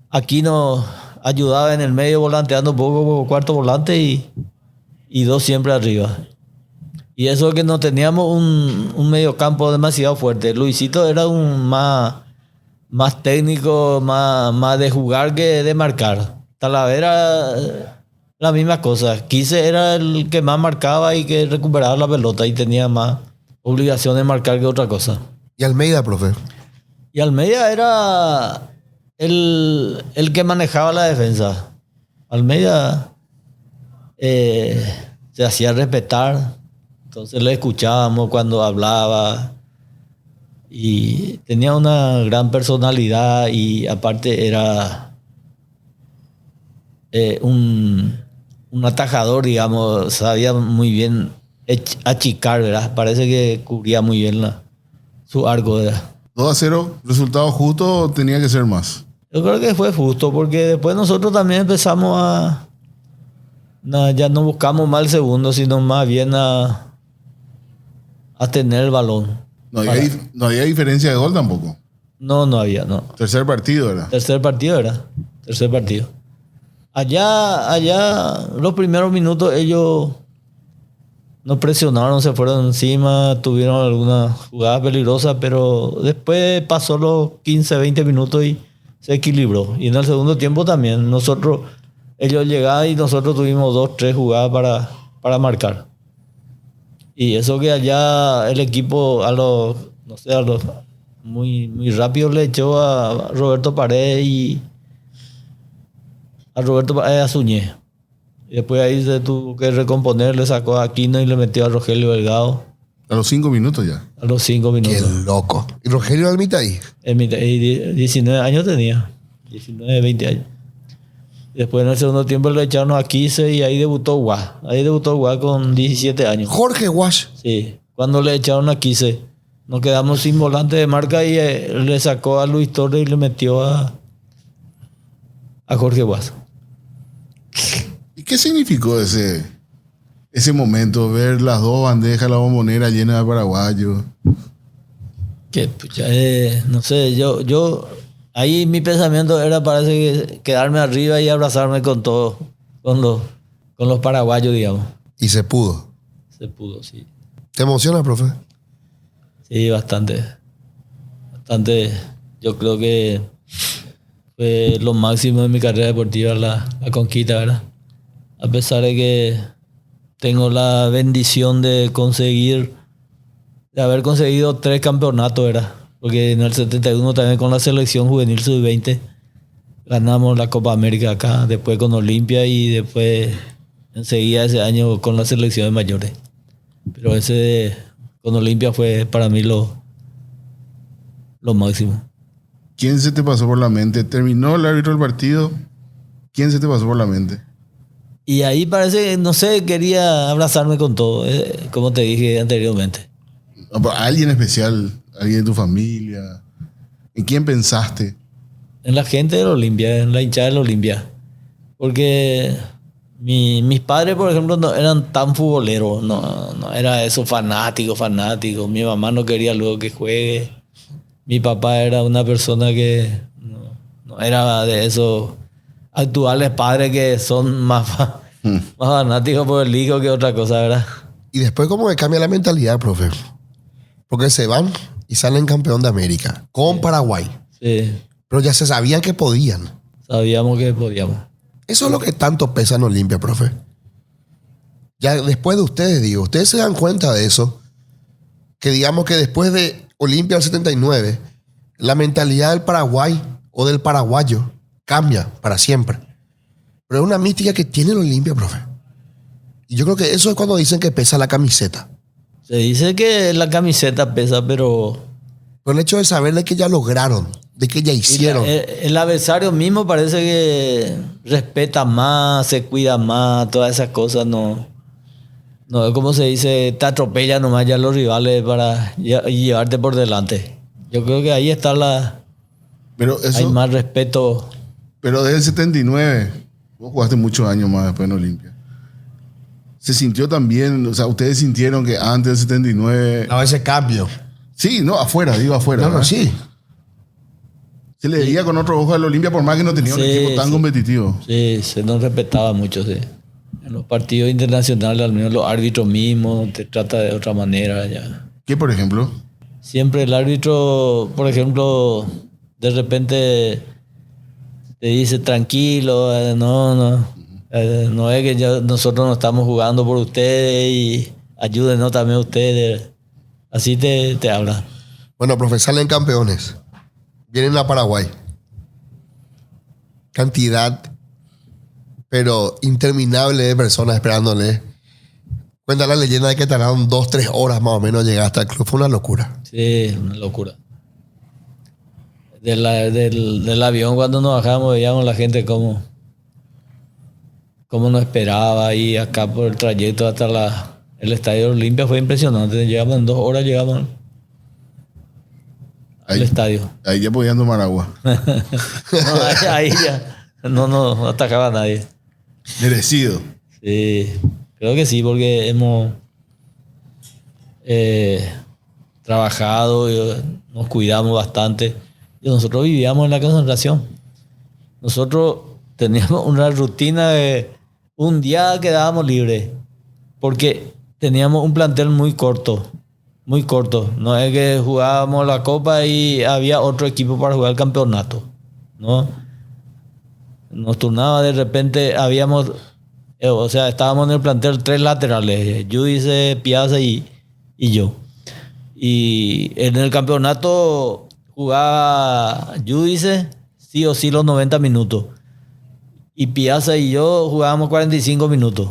Aquino, ayudaba en el medio volanteando un poco, cuarto volante y dos siempre arriba. Y eso que no teníamos un medio campo demasiado fuerte. Luisito era un más técnico, más de jugar que de marcar. Talavera, la misma cosa. Quise era el que más marcaba y que recuperaba la pelota y tenía más obligación de marcar que otra cosa. Y Almeida, profe. Y Almeida era el que manejaba la defensa. Almeida se hacía respetar. Entonces le escuchábamos cuando hablaba. Y tenía una gran personalidad y aparte era un atajador, digamos. Sabía muy bien achicar, ¿verdad? Parece que cubría muy bien su arco, ¿verdad? 2-0, resultado justo o tenía que ser más. Yo creo que fue justo porque después nosotros también empezamos ya no buscamos más el segundo, sino más bien a tener el balón. No había diferencia de gol tampoco. No había, no. Tercer partido, ¿verdad? Tercer partido. Allá, los primeros minutos ellos nos presionaron, se fueron encima, tuvieron algunas jugadas peligrosas, pero después pasó los 15, 20 minutos y se equilibró. Y en el segundo tiempo también. Ellos llegaban y nosotros tuvimos 2, 3 jugadas para marcar. Y eso que allá el equipo muy rápido le echó a Roberto Paredes y a Suñé. Y después ahí se tuvo que recomponer, le sacó a Aquino y le metió a Rogelio Delgado. A los 5 minutos ya. A los 5 minutos. Qué loco. ¿Y Rogelio era el mitad ahí? Y 19 años tenía. 19, 20 años. Y después en el segundo tiempo le echaron a Quise y ahí debutó Guá. Con 17 años. Jorge Wash. Sí. Cuando le echaron a Quise, nos quedamos sin volante de marca y le sacó a Luis Torres y le metió a Jorge Guas. ¿Y qué significó ese momento? Ver las dos bandejas, la bombonera llena de paraguayos. Que pucha, no sé, yo ahí mi pensamiento era parece que quedarme arriba y abrazarme con todo, con los paraguayos, digamos. Y se pudo. Se pudo, sí. ¿Te emociona, profe? Sí, bastante. Yo creo que fue lo máximo de mi carrera deportiva la conquista, ¿verdad? A pesar de que tengo la bendición de haber conseguido 3 campeonatos, ¿verdad? Porque en el 71 también con la selección juvenil sub-20 ganamos la Copa América acá, después con Olimpia y después enseguida ese año con la selección de mayores. Pero ese con Olimpia fue para mí lo máximo. ¿Quién se te pasó por la mente? ¿Terminó el árbitro del partido? ¿Quién se te pasó por la mente? Y ahí parece, no sé, quería abrazarme con todo, como te dije anteriormente. ¿Alguien especial? ¿Alguien de tu familia? ¿En quién pensaste? En la gente del Olimpia, en la hinchada del Olimpia. Porque mis padres, por ejemplo, no eran tan futboleros. No era eso fanático. Mi mamá no quería luego que juegue. Mi papá era una persona que no era de esos actuales padres que son más fanáticos por el hijo que otra cosa, ¿verdad? Y después como que cambia la mentalidad, profe. Porque se van y salen campeón de América con Paraguay. Sí. Pero ya se sabían que podían. Sabíamos que podíamos. Eso es lo que tanto pesa en Olimpia, profe. Ya después de ustedes, digo, ustedes se dan cuenta de eso. Que digamos que después de Olimpia del 79, la mentalidad del Paraguay o del paraguayo cambia para siempre. Pero es una mística que tiene el Olimpia, profe. Y yo creo que eso es cuando dicen que pesa la camiseta. Se dice que la camiseta pesa, pero Pero el hecho de saber de que ya lograron, de que ya hicieron. El adversario mismo parece que respeta más, se cuida más, todas esas cosas. No es como se dice, te atropella nomás ya los rivales para llevarte por delante. Yo creo que ahí está Pero eso, hay más respeto. pero desde el 79, vos jugaste muchos años más después en Olimpia. Se sintió también, o sea, ustedes sintieron que antes del 79... No, ese cambio. Sí, no, afuera, digo afuera. No, ¿verdad? sí. Se le veía con otro ojo al Olimpia por más que no tenía un Sí, equipo tan sí. competitivo. Sí, se nos respetaba mucho, sí. En los partidos internacionales, al menos los árbitros mismos, te trata de otra manera ya. ¿Qué, por ejemplo? Siempre el árbitro, por ejemplo, de repente te dice tranquilo, no es que nosotros no estamos jugando por ustedes y ayúdenos también ustedes. Así te habla. Bueno, profe, salen campeones. Vienen a Paraguay. Cantidad, pero interminable de personas esperándole. Cuenta la leyenda de que tardaron 2-3 horas más o menos llegar hasta el club. Fue una locura. Sí, una locura. Del avión cuando nos bajamos veíamos la gente cómo nos esperaba y acá por el trayecto hasta el Estadio Olimpia fue impresionante. Llegamos en 2 horas, llegamos al estadio. Ahí ya podían tomar agua. No, ahí ya no atacaba a nadie. Merecido. Sí, creo que sí, porque hemos trabajado, nos cuidamos bastante. Y nosotros vivíamos en la concentración. Nosotros teníamos una rutina de un día quedábamos libres, porque teníamos un plantel muy corto. Muy corto. No es que jugábamos la copa y había otro equipo para jugar el campeonato. No. Nos turnaba de repente, estábamos en el plantel 3 laterales, Judice, Piazza y yo. Y en el campeonato jugaba Judice sí o sí los 90 minutos. Y Piazza y yo jugábamos 45 minutos.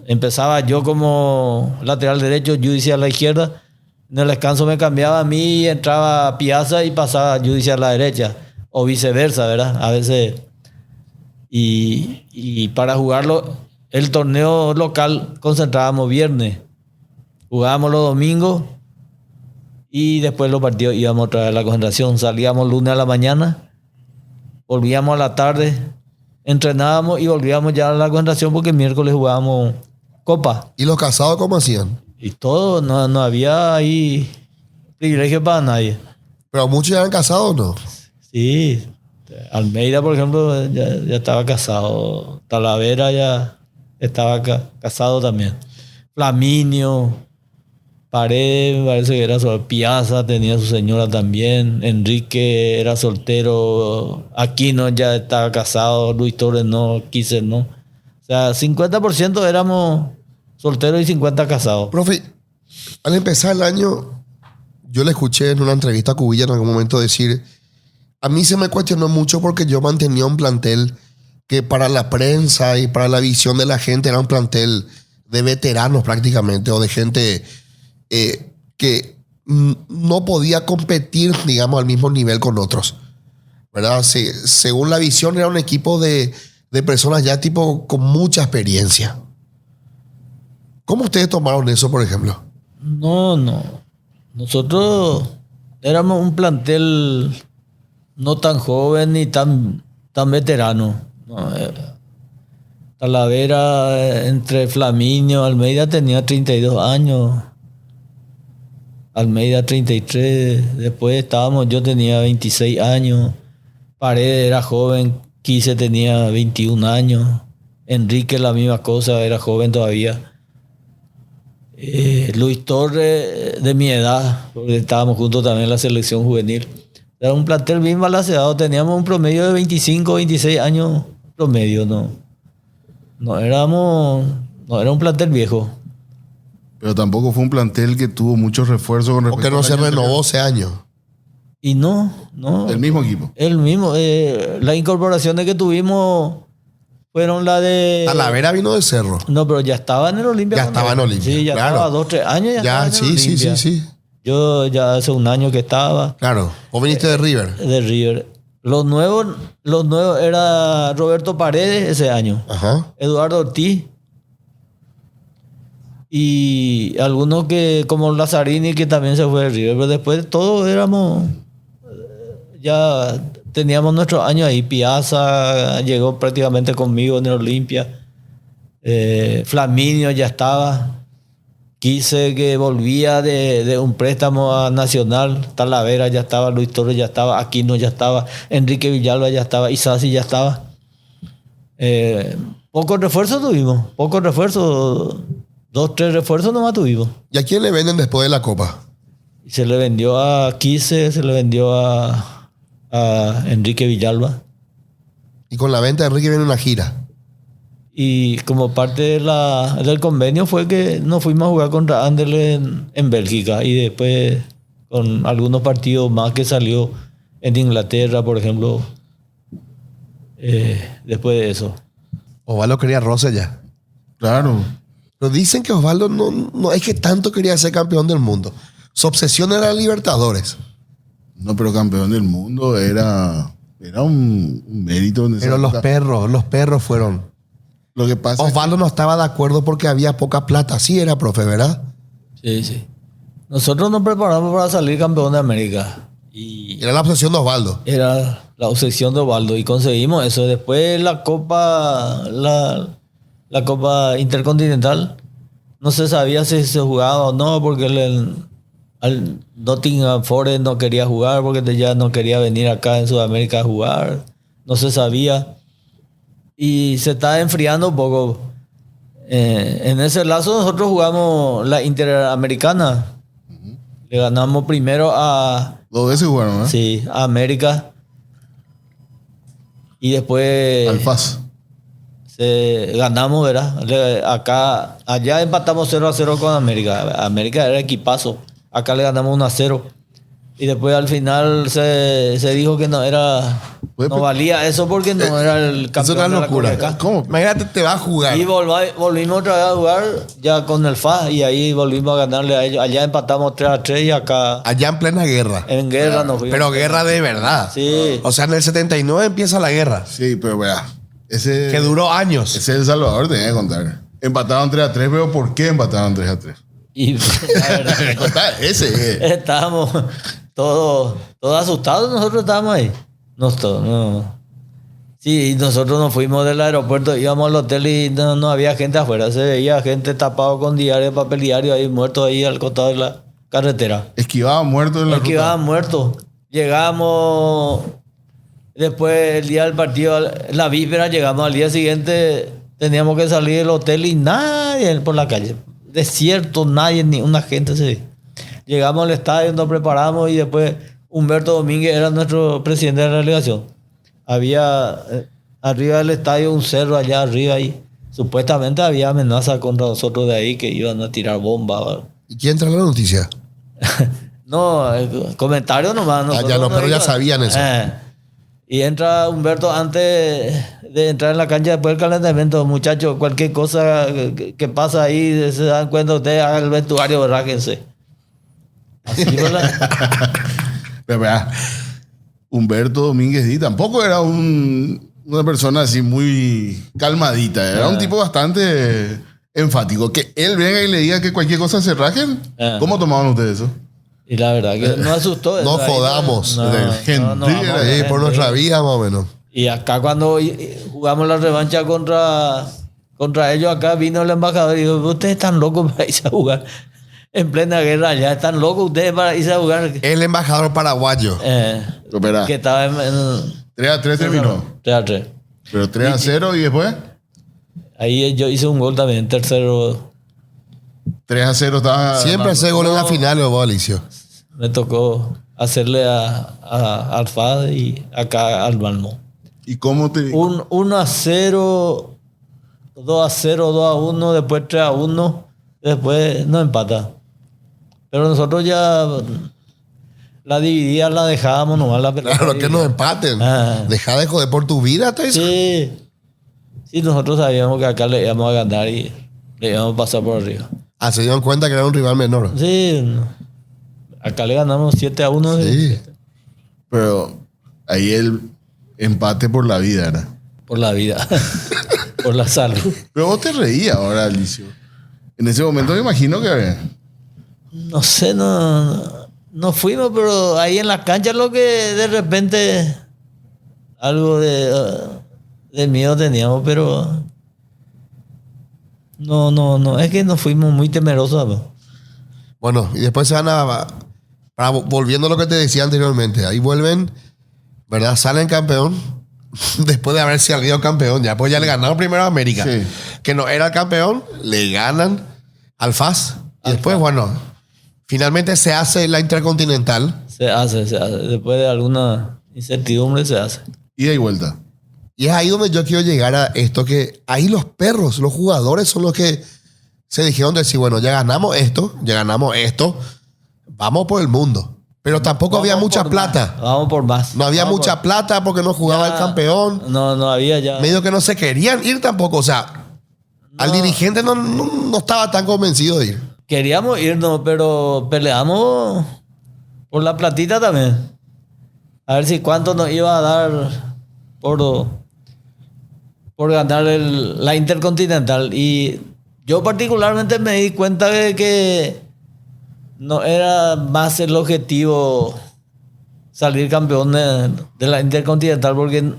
Empezaba yo como lateral derecho, Judice a la izquierda. En el descanso me cambiaba a mí y entraba Piazza y pasaba Judice a la derecha. O viceversa, ¿verdad? A veces. Y para jugarlo, el torneo local concentrábamos viernes. Jugábamos los domingos y después los partidos íbamos otra vez a la concentración. Salíamos lunes a la mañana, volvíamos a la tarde, entrenábamos y volvíamos ya a la concentración porque el miércoles jugábamos copa. ¿Y los casados cómo hacían? Y todo, no había ahí privilegio para nadie. Pero muchos ya eran casados, ¿no? Sí. Almeida, por ejemplo, ya estaba casado. Talavera ya estaba casado también. Flaminio, Paredes, me parece que era soltero. Piazza tenía su señora también. Enrique era soltero. Aquino ya estaba casado. Luis Torres no. Quise no. O sea, 50% éramos solteros y 50 casados. Profe, al empezar el año, yo le escuché en una entrevista a Cubilla en algún momento decir, a mí se me cuestionó mucho porque yo mantenía un plantel que para la prensa y para la visión de la gente era un plantel de veteranos prácticamente, o de gente que no podía competir, digamos, al mismo nivel con otros, ¿verdad? Según la visión era un equipo de personas ya tipo con mucha experiencia. ¿Cómo ustedes tomaron eso, por ejemplo? No. Nosotros éramos un plantel no tan joven ni tan veterano. No, Talavera, entre Flaminio, Almeida tenía 32 años. Almeida 33. Después yo tenía 26 años. Paredes era joven. Quise tenía 21 años. Enrique la misma cosa, era joven todavía. Luis Torres de mi edad, porque estábamos juntos también en la selección juvenil. Era un plantel bien balanceado. Teníamos un promedio de 25, 26 años promedio. No era un plantel viejo. Pero tampoco fue un plantel que tuvo muchos refuerzos con respecto Porque no al se año renovó anterior. ese año. Y no. El mismo equipo. El mismo. Las incorporaciones que tuvimos fueron la de... Talavera vino de Cerro. No, pero ya estaba en el Olimpia. Ya estaba en Olimpia, Sí, ya claro. estaba 2-3 años. Ya estaba en el Sí. Olimpia. Sí. Yo ya hace un año que estaba Claro. Vos viniste de River. de River. Los nuevos era Roberto Paredes ese año, Ajá. Eduardo Ortiz y algunos que como Lazzarini que también se fue de River, pero después todos éramos ya teníamos nuestros años ahí. Piazza llegó prácticamente conmigo en el Olimpia. Flaminio ya estaba. Quise que volvía de un préstamo a Nacional. Talavera ya estaba, Luis Torres ya estaba, Aquino ya estaba, Enrique Villalba ya estaba, Isasi ya estaba. Pocos refuerzos tuvimos, 2, 3 refuerzos nomás tuvimos. ¿Y a quién le venden después de la Copa? Se le vendió a Quise, se le vendió a Enrique Villalba. Y con la venta de Enrique viene una gira. Y como parte del convenio fue que nos fuimos a jugar contra Anderlecht en Bélgica. Y después con algunos partidos más que salió en Inglaterra, por ejemplo. Después de eso. Osvaldo quería roce ya. Claro. Pero dicen que Osvaldo no es que tanto quería ser campeón del mundo. Su obsesión era Libertadores. No, pero campeón del mundo era un mérito. En esa Pero época. los perros fueron. Lo que pasa Osvaldo no estaba de acuerdo porque había poca plata. Sí era, profe, ¿verdad? Sí, sí. Nosotros nos preparamos para salir campeón de América. Y Era la obsesión de Osvaldo. era la obsesión de Osvaldo. Y conseguimos eso. Después la Copa Intercontinental no se sabía si se jugaba o no porque al Nottingham Forest no quería jugar porque ya no quería venir acá en Sudamérica a jugar. No se sabía. Y se estaba enfriando un poco. En ese lazo nosotros jugamos la Interamericana. Le ganamos primero a 2 veces jugaron, ¿eh? sí, a América. Y después Al FAS. ganamos, ¿verdad? Allá empatamos 0-0 con América. América era equipazo. Acá le ganamos 1-0. Y después al final se dijo que no valía eso porque no era el campeón. Eso es una de la locura. CONCACAF. ¿Cómo? Imagínate, te va a jugar. Y volvimos otra vez a jugar ya con el FA y ahí volvimos a ganarle a ellos. Allá empatamos 3-3 y acá Allá en plena guerra. en guerra nos fuimos. Pero guerra de verdad. Sí. O sea, en el 79 empieza la guerra. Sí, pero vea. Ese Que duró años. es El Salvador, tenía que contar. Empataron 3-3, pero ¿por qué empataron 3-3? Y la verdad, Contá, ese. estábamos todos asustados, nosotros estábamos ahí. No. Sí, y nosotros nos fuimos del aeropuerto, íbamos al hotel y no había gente afuera. Se veía gente tapado con diario, papel diario ahí, muertos ahí al costado de la carretera. Esquivaban muertos en la Es que ruta. iban muertos. Llegamos después el día del partido, la víspera llegamos al día siguiente, teníamos que salir del hotel y nadie por la calle. Desierto, nadie, ni una gente se ve. Llegamos al estadio, nos preparamos y después Humberto Domínguez era nuestro presidente de la delegación. Había arriba del estadio un cerro allá arriba y supuestamente había amenazas contra nosotros de ahí que iban a tirar bombas. ¿Y quién trae la noticia? No, comentarios nomás. Ya no, pero ya iba- sabían eso. Y entra Humberto antes de entrar en la cancha después del calentamiento. Muchachos, cualquier cosa que pasa ahí, se dan cuenta ustedes, hagan el vestuario, ráquense. Así fue Pero vea, Humberto Domínguez Di tampoco era una persona así muy calmadita. Era un tipo bastante enfático. Que él venga y le diga que cualquier cosa se rajen. ¿Cómo tomaban ustedes eso? Y la verdad que nos asustó. No eso ahí, jodamos. no, Sí, vamos, Sí, por nuestra vida, más o menos. Y acá cuando jugamos la revancha contra ellos, acá vino el embajador y dijo, ustedes están locos para irse a jugar en plena guerra, ya están locos ustedes para irse a jugar. El embajador paraguayo. Espera, Que estaba en 3-3 terminó. 3-3. Pero 3-0 y después Ahí yo hice un gol también, tercero. 3-0 estaba. Siempre hace gol en la final, vos, Alicio. Me tocó hacerle a Alfad y acá al Malmo. ¿Y cómo te.? 1-0, 2-0, 2-1, después 3-1, después no empata. Pero nosotros ya la dividida la dejábamos nomás la pelota. Claro, que nos empaten. Ah. Deja de joder por tu vida, te Sí. Sí, nosotros sabíamos que acá le íbamos a ganar y le íbamos a pasar por arriba. Se dieron cuenta que era un rival menor. Sí. Acá le ganamos 7-1. Sí. Pero ahí el empate por la vida era. Por la vida. Por la salud. Pero vos te reías ahora, Alicio. En ese momento me imagino que... No sé, no fuimos, pero ahí en la cancha lo que de repente algo de miedo teníamos, pero no, es que nos fuimos muy temerosos. ¿No? Bueno, y después se van volviendo a lo que te decía anteriormente. Ahí vuelven, ¿verdad? Salen campeón. Después de haber salido campeón. Ya pues ya le ganaron primero a América. Sí. Que no era el campeón. Le ganan al FAS. Y después, bueno, finalmente se hace la Intercontinental. Se hace. Después de alguna incertidumbre se hace. Ida y vuelta. Y es ahí donde yo quiero llegar a esto, que ahí los perros, los jugadores son los que se dijeron decir, bueno, ya ganamos esto, vamos por el mundo. Pero tampoco había mucha plata. Vamos por más. No había mucha plata porque no jugaba el campeón. No había ya. Medio que no se querían ir tampoco. O sea, al dirigente no estaba tan convencido de ir. Queríamos irnos, pero peleamos por la platita también. A ver si cuánto nos iba a dar por ganar la Intercontinental. Y yo particularmente me di cuenta de que no era más el objetivo salir campeón de la Intercontinental, porque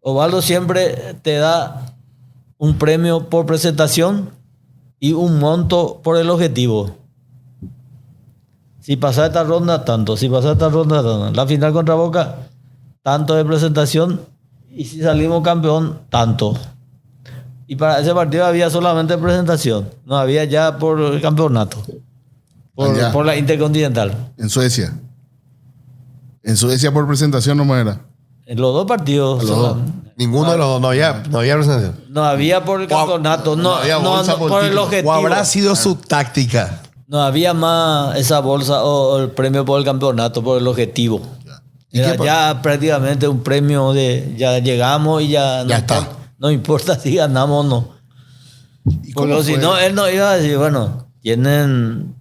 Osvaldo siempre te da un premio por presentación y un monto por el objetivo. Si pasa esta ronda, tanto. Si pasa esta ronda, tanto. La final contra Boca, tanto de presentación. Y si salimos campeón, tanto. Y para ese partido había solamente presentación. No había ya por el campeonato. Por la Intercontinental. En Suecia. En Suecia por presentación nomás era. En los dos partidos. Ninguno de los dos, no había presentación. No había por el campeonato. No había bolsa por por el título. objetivo. O habrá sido su táctica. No había más esa bolsa o el premio por el campeonato, por el objetivo. Era ya prácticamente un premio de ya llegamos y ya está. No importa si ganamos o no. Porque si no, él no iba a decir, bueno, tienen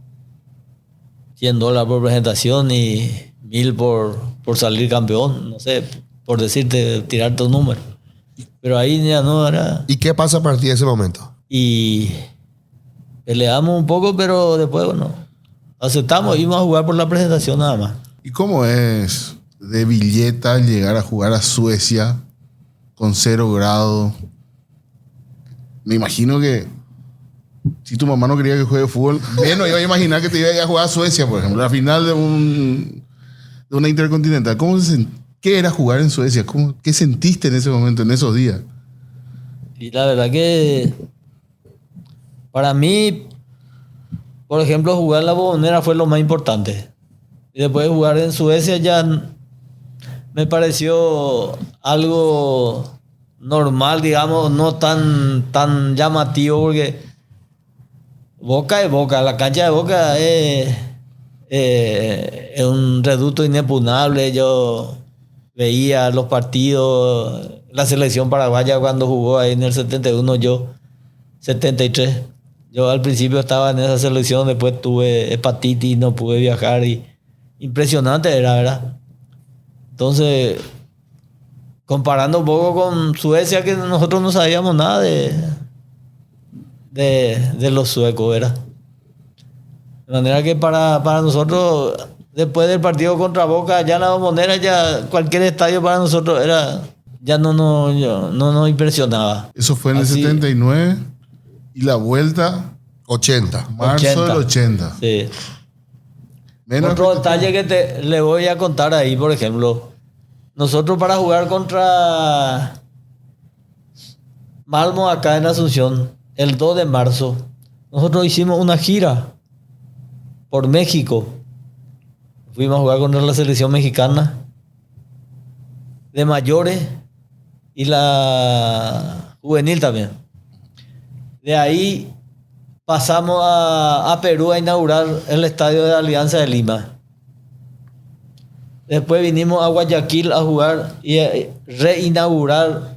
$100 por presentación y 1,000 por salir campeón. No sé, por decirte, tirarte un número. Pero ahí ya no era. ¿Y qué pasa a partir de ese momento? Y peleamos un poco, pero después, bueno, aceptamos, íbamos a jugar por la presentación nada más. ¿Y cómo es de Villeta llegar a jugar a Suecia con 0 grados? Me imagino que si tu mamá no quería que juegue fútbol, menos iba a imaginar que te iba a ir a jugar a Suecia, por ejemplo, la final de una Intercontinental. ¿Qué era jugar en Suecia? ¿Qué sentiste en ese momento, en esos días? Y la verdad que para mí, por ejemplo, jugar en la Bombonera fue lo más importante. Y después de jugar en Suecia ya me pareció algo normal, digamos, no tan llamativo, porque Boca es Boca, la cancha de Boca es un reducto inexpugnable. Yo veía los partidos, la selección paraguaya cuando jugó ahí en el 71, yo 73. Yo al principio estaba en esa selección, después tuve hepatitis, no pude viajar y impresionante era, ¿verdad? Entonces, comparando un poco con Suecia, que nosotros no sabíamos nada de los suecos, ¿verdad? De manera que para nosotros, después del partido contra Boca, ya en la Bombonera, ya cualquier estadio para nosotros ya no nos impresionaba. Eso fue en el 79 y la vuelta 80. Marzo del 80. Sí. Menos otro detalle que le voy a contar ahí, por ejemplo. Nosotros para jugar contra Malmo acá en Asunción, el 2 de marzo, nosotros hicimos una gira por México. Fuimos a jugar contra la selección mexicana de mayores y la juvenil también. De ahí pasamos a Perú a inaugurar el estadio de Alianza de Lima. Después vinimos a Guayaquil a jugar y a reinaugurar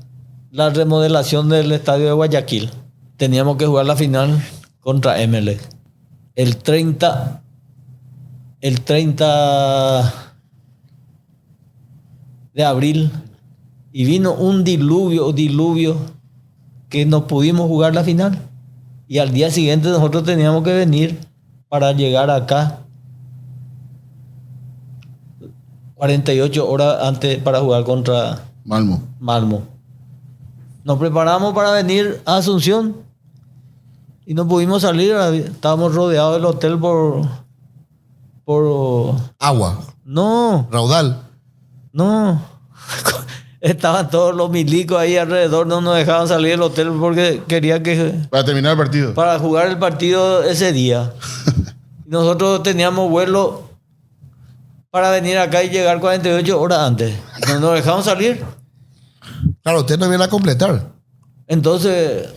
la remodelación del estadio de Guayaquil. Teníamos que jugar la final contra Emelec el 30 el 30 de abril y vino un diluvio que no pudimos jugar la final. Y al día siguiente nosotros teníamos que venir para llegar acá 48 horas antes para jugar contra Malmo. Nos preparamos para venir a Asunción y no pudimos salir. Estábamos rodeados del hotel por Agua. No, Raudal. no. Estaban todos los milicos ahí alrededor, no nos dejaban salir del hotel porque querían que... Para terminar el partido. Para jugar el partido ese día. Nosotros teníamos vuelo para venir acá y llegar 48 horas antes. No nos dejaban salir. Claro, ustedes no iban a completar. Entonces,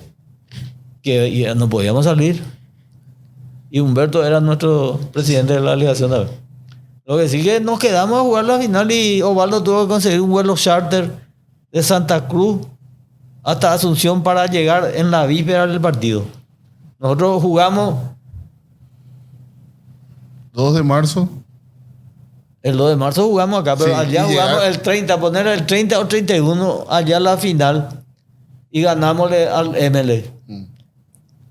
que ya no podíamos salir. Y Humberto era nuestro presidente de la delegación. ¿Sabes? Lo que sí que nos quedamos a jugar la final y Osvaldo tuvo que conseguir un vuelo charter de Santa Cruz hasta Asunción para llegar en la víspera del partido. Nosotros jugamos 2 de marzo. el 2 de marzo jugamos acá, pero Sí, allá y jugamos llegar- el 30, poner el 30 o 31 allá la final y ganámosle al ML.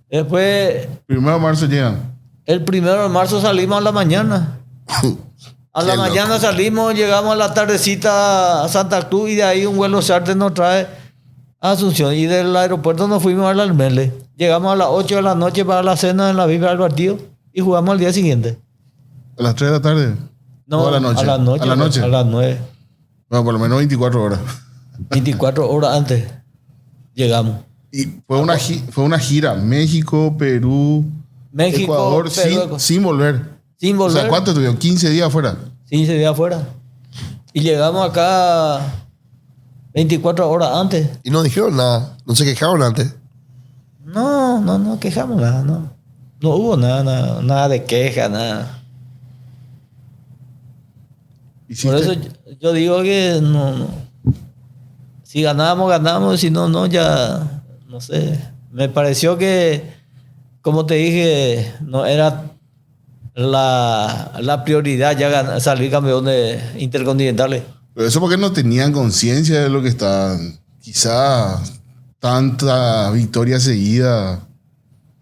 Después, 1 de marzo llegan. el 1 de marzo salimos a la mañana. A la Qué loco. mañana salimos, llegamos a la tardecita a Santa Cruz y de ahí un vuelo charter nos trae a Asunción. Y del aeropuerto nos fuimos al Almele. Llegamos a las 8 de la noche para la cena en la víspera del partido y jugamos al día siguiente. A las 3 de la tarde. No, ¿O a la noche? A la noche. A la noche. A las 9. Bueno, por lo menos 24 horas. 24 horas antes llegamos. Y fue una gira. México, Perú, México, Ecuador, Perú, sin volver. sin O volver. sea, ¿cuánto estuvieron? 15 días afuera. 15 días afuera. Y llegamos acá 24 horas antes. Y no dijeron nada. No se quejaron antes. No quejamos nada, no. No hubo nada de queja, nada. Por eso yo digo que no. Si ganamos, si no, ya, no sé. Me pareció que, como te dije, no era la prioridad ya salir campeón de intercontinentales. Pero eso porque no tenían conciencia de lo que estaban. Quizá tanta victoria seguida.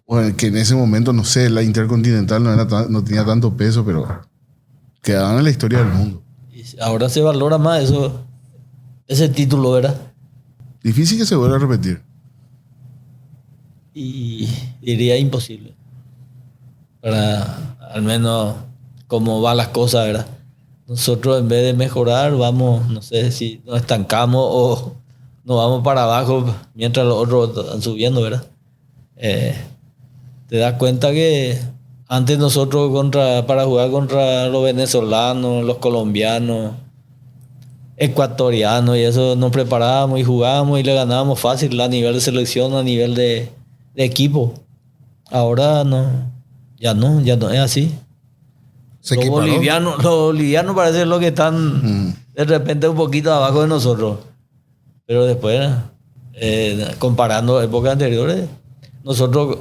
O que en ese momento, no sé, la Intercontinental no tenía tanto peso, pero quedaban en la historia del mundo. Y ahora se valora más ese título, ¿verdad? Difícil que se vuelva a repetir. Y diría imposible. Para al menos como van las cosas, ¿verdad? Nosotros en vez de mejorar vamos, no sé si nos estancamos o nos vamos para abajo mientras los otros están subiendo, ¿verdad? Te das cuenta que antes nosotros para jugar contra los venezolanos, los colombianos, ecuatorianos y eso nos preparábamos y jugábamos y le ganábamos fácil a nivel de selección, a nivel de equipo. Ahora ya no es así. Se Los equiparó. bolivianos parece lo que están de repente un poquito abajo de nosotros. Pero después, comparando épocas anteriores, nosotros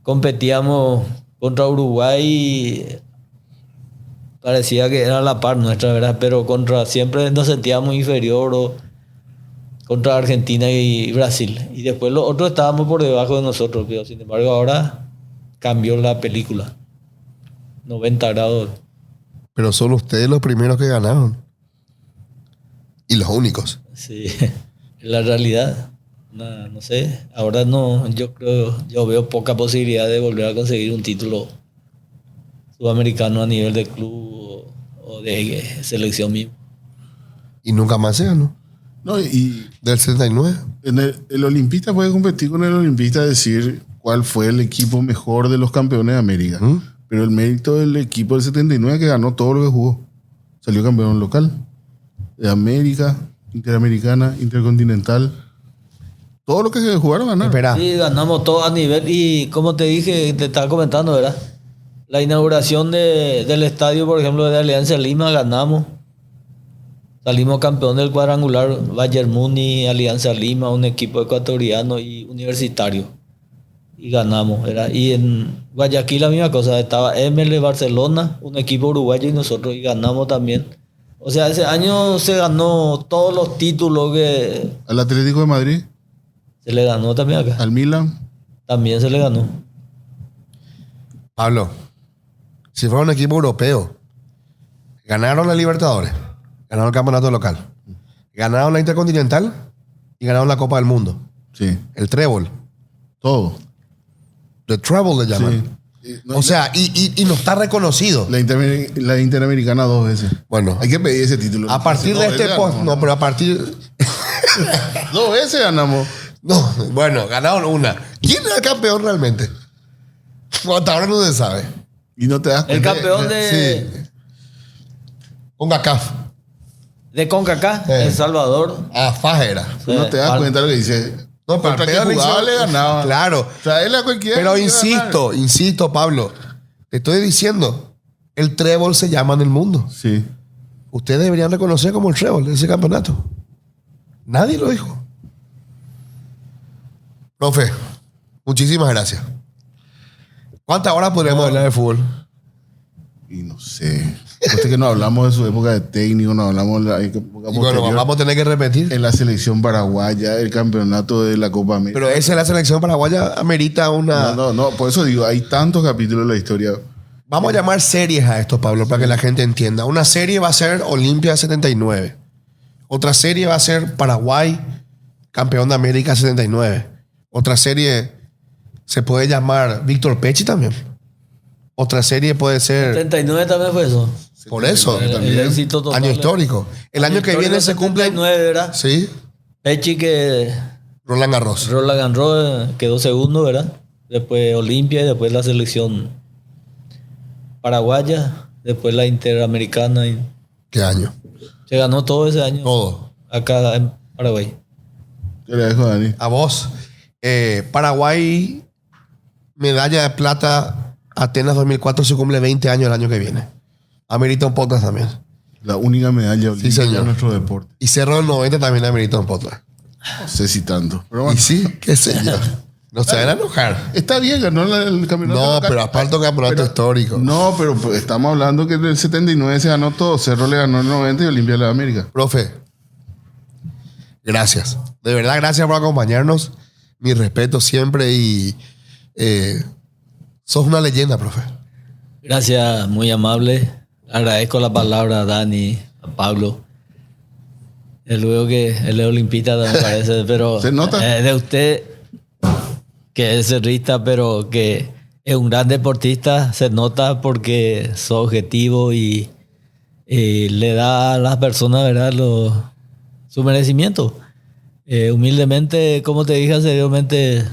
competíamos contra Uruguay y parecía que era la par nuestra, ¿verdad? Pero siempre nos sentíamos inferior o contra Argentina y Brasil. Y después los otros estábamos por debajo de nosotros. Pero sin embargo ahora cambió la película. 90 grados. Pero son ustedes los primeros que ganaron. Y los únicos. Sí, la realidad. No sé. Ahora yo veo poca posibilidad de volver a conseguir un título sudamericano a nivel de club o de selección mismo. Y nunca más se ganó. No, y Del 79. el olimpista puede competir con el olimpista, decir cuál fue el equipo mejor de los campeones de América. Pero el mérito del equipo del 79 que ganó todo lo que jugó. Salió campeón local. De América, Interamericana, Intercontinental. Todo lo que se jugaron ganaron. Espera. Sí, ganamos todo a nivel. Y como te dije, te estaba comentando, ¿verdad? La inauguración del estadio, por ejemplo, de Alianza Lima, ganamos. Salimos campeón del cuadrangular Bayern Muni, Alianza Lima, un equipo ecuatoriano y universitario. y ganamos. Y en Guayaquil la misma cosa, estaba ML Barcelona, un equipo uruguayo y nosotros, y ganamos también. O sea, ese año se ganó todos los títulos que Al Atlético de Madrid, se le ganó también acá. al Milan. También se le ganó. Pablo, si fuera un equipo europeo, ganaron la Libertadores, ganaron el campeonato local, ganaron la Intercontinental y ganaron la Copa del Mundo. Sí, El trébol. todo. The treble le llaman. Sí. No, O sea, y no está reconocido. la Interamericana 2 veces. Bueno, Hay que pedir ese título. a partir de Dos este veces post, ganamos. no, pero a partir... 2 veces ganamos. No, bueno, ganaron una. ¿Quién era el campeón realmente? Hasta ahora no se sabe. Y no te das El cuenta. campeón Sí. Con CACAF. de CONCACAF, El Salvador. Ah, Fajera. No te das cuenta de lo que dice. No, pero Contra el que peor jugaba le le ganaba. Claro. Traerle a cualquiera. Pero que iba a ganar. insisto, Pablo. Te estoy diciendo, el trébol se llama en el mundo. Sí. Ustedes deberían reconocer como el trébol ese campeonato. Nadie lo dijo. Profe, muchísimas gracias. ¿Cuántas horas podríamos hablar de fútbol? Y no sé. Usted que no hablamos de su época de técnico, no hablamos de la época Y bueno, posterior. vamos a tener que repetir. En la selección paraguaya, el campeonato de la Copa América. Pero esa es la selección paraguaya, amerita una... No, por eso digo, hay tantos capítulos de la historia. Vamos a llamar series a esto, Pablo, para que la gente entienda. Una serie va a ser Olimpia 79. Otra serie va a ser Paraguay, campeón de América 79. Otra serie se puede llamar Víctor Pechi también. Otra serie puede ser... 39 también fue eso. Por eso, El éxito total. año histórico. El año que viene se cumple... 79, ¿verdad? Sí, Pechi que Roland Garros. Roland Garros quedó segundo, ¿verdad? Después Olimpia y después la selección paraguaya, después la interamericana y ¿Qué año? se ganó todo ese año Todo. acá en Paraguay. Yo le dejo a Dani. A vos. Paraguay, medalla de plata, Atenas 2004, se cumple 20 años el año que viene. Amerita un podcast también. La única medalla olímpica señor. de nuestro deporte. Y Cerro del 90 también amerita un podcast. No sé si tanto. Pero Y bueno. sí, qué sé yo. No se van a enojar. Está bien, ganó el campeonato. No, local. pero aparte un campeonato Pero- histórico. No, pero pues, estamos hablando que en el 79 se ganó todo. Cerro le ganó el 90 y Olimpia la América. Profe, gracias. De verdad, gracias por acompañarnos. Mi respeto siempre y sos una leyenda, profe. Gracias, muy amable. Agradezco la palabra a Dani, a Pablo. Luego que él es olimpista también parece, pero Se nota. De usted, que es cerrista, pero que es un gran deportista, se nota porque es objetivo y le da a las personas, ¿verdad?, su merecimiento. Humildemente, como te dije anteriormente,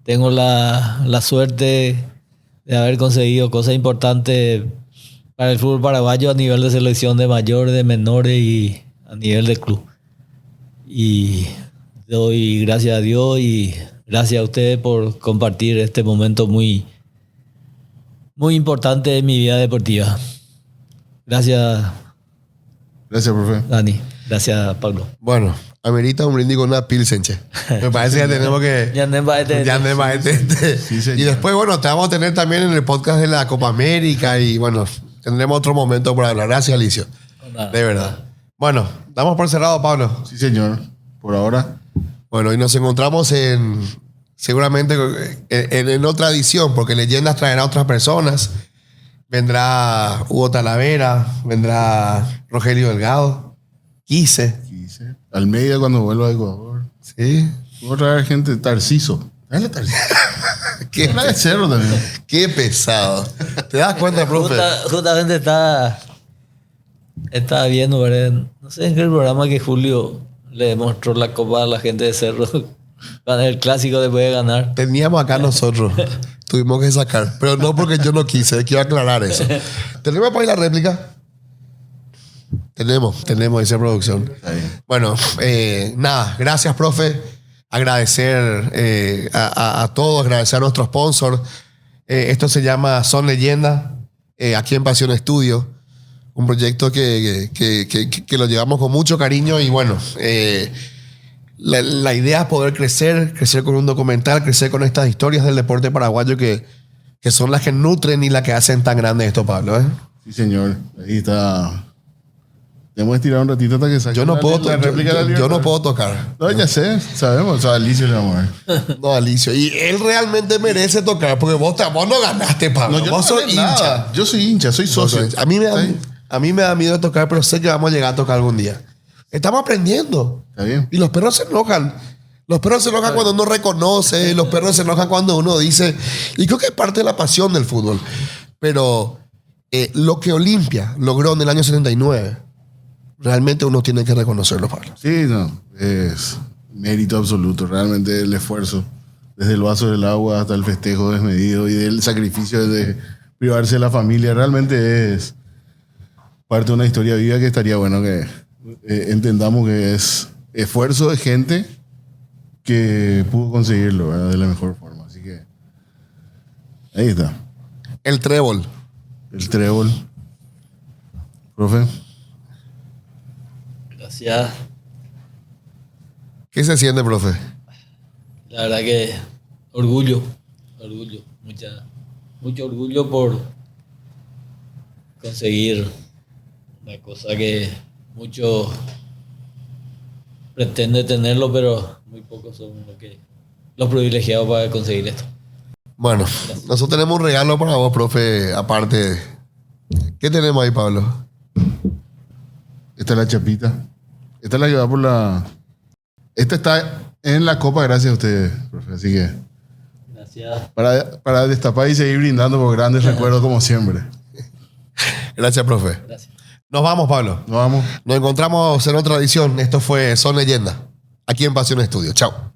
tengo la suerte de haber conseguido cosas importantes para el fútbol paraguayo a nivel de selección de mayores, de menores y a nivel de club. Y doy gracias a Dios y gracias a ustedes por compartir este momento muy, muy importante de mi vida deportiva. Gracias, Gracias, profe. Dani. Gracias, Pablo. Bueno, amerita un brindis con una pilsen, che. Me parece que tenemos que... Ya andé para este- Ya andemos a este. Sí, señor. Y después, bueno, te vamos a tener también en el podcast de la Copa América y bueno, tendremos otro momento para hablar. Gracias, Alicio. Nada. De verdad. Bueno, damos por cerrado, Pablo. Sí, señor. Por ahora. Bueno, y nos encontramos seguramente en otra edición, porque Leyendas traerá a otras personas. Vendrá Hugo Talavera, vendrá Rogelio Delgado, Quise, Quise. Almeida cuando vuelva a Ecuador. ¿sí? Voy a traer gente de Tarciso. Dale Tarciso. Qué, La de Cerro también. qué pesado. ¿Te das cuenta, profe? Justamente estaba viendo, ¿verdad? No sé en qué programa que Julio le demostró la copa a la gente de Cerro. El clásico después de ganar. Teníamos acá nosotros. Tuvimos que sacar. Pero no porque yo no quise. Quiero aclarar eso. ¿Tenemos para ir la réplica? Tenemos, dice producción. Está bien. Bueno, nada. Gracias, profe. Agradecer a todos. Agradecer a nuestro sponsor. Esto se llama Son Leyendas. Aquí en Pasión Estudio. Un proyecto que lo llevamos con mucho cariño. Y bueno, la idea es poder crecer con un documental, crecer con estas historias del deporte paraguayo que son las que nutren y las que hacen tan grande esto, Pablo. Sí, señor. Ahí está. Tenemos que tirar un ratito hasta que salga Yo no puedo yo no puedo tocar. No, ya sé, sabemos. O sea, a Alicia le vamos a ver. No, Alicio. Y él realmente merece tocar porque vos no ganaste, Pablo. No, yo vos no sos gané hincha. nada. Yo soy hincha, soy socio. A mí me da miedo tocar, pero sé que vamos a llegar a tocar algún día. Estamos aprendiendo. Está bien. Y los perros se enojan. Los perros se enojan cuando uno reconoce. Los perros se enojan cuando uno dice. Y creo que es parte de la pasión del fútbol. Pero lo que Olimpia logró en el año 79, realmente uno tiene que reconocerlo, Pablo. Sí, no. Es mérito absoluto. Realmente el esfuerzo. Desde el vaso del agua hasta el festejo desmedido y del sacrificio de privarse de la familia. Realmente es parte de una historia viva que estaría bueno que entendamos que es esfuerzo de gente que pudo conseguirlo, ¿verdad? De la mejor forma. Así que ahí está. El trébol. El trébol. Profe. Gracias. ¿Qué se siente, profe? La verdad que orgullo, mucho orgullo por conseguir una cosa que muchos pretenden tenerlo, pero muy pocos son los privilegiados para conseguir esto. Bueno, nosotros tenemos un regalo para vos, profe, aparte. ¿Qué tenemos ahí, Pablo? Esta es la chapita. Esta es la que va por la... Esta está en la copa gracias a ustedes, profe. Así que Gracias. para destapar y seguir brindando por grandes recuerdos como siempre. Gracias, profe. Gracias. Nos vamos, Pablo. Nos vamos. Nos encontramos en otra edición. Esto fue Son Leyenda, aquí en Pasión Estudio. Chao.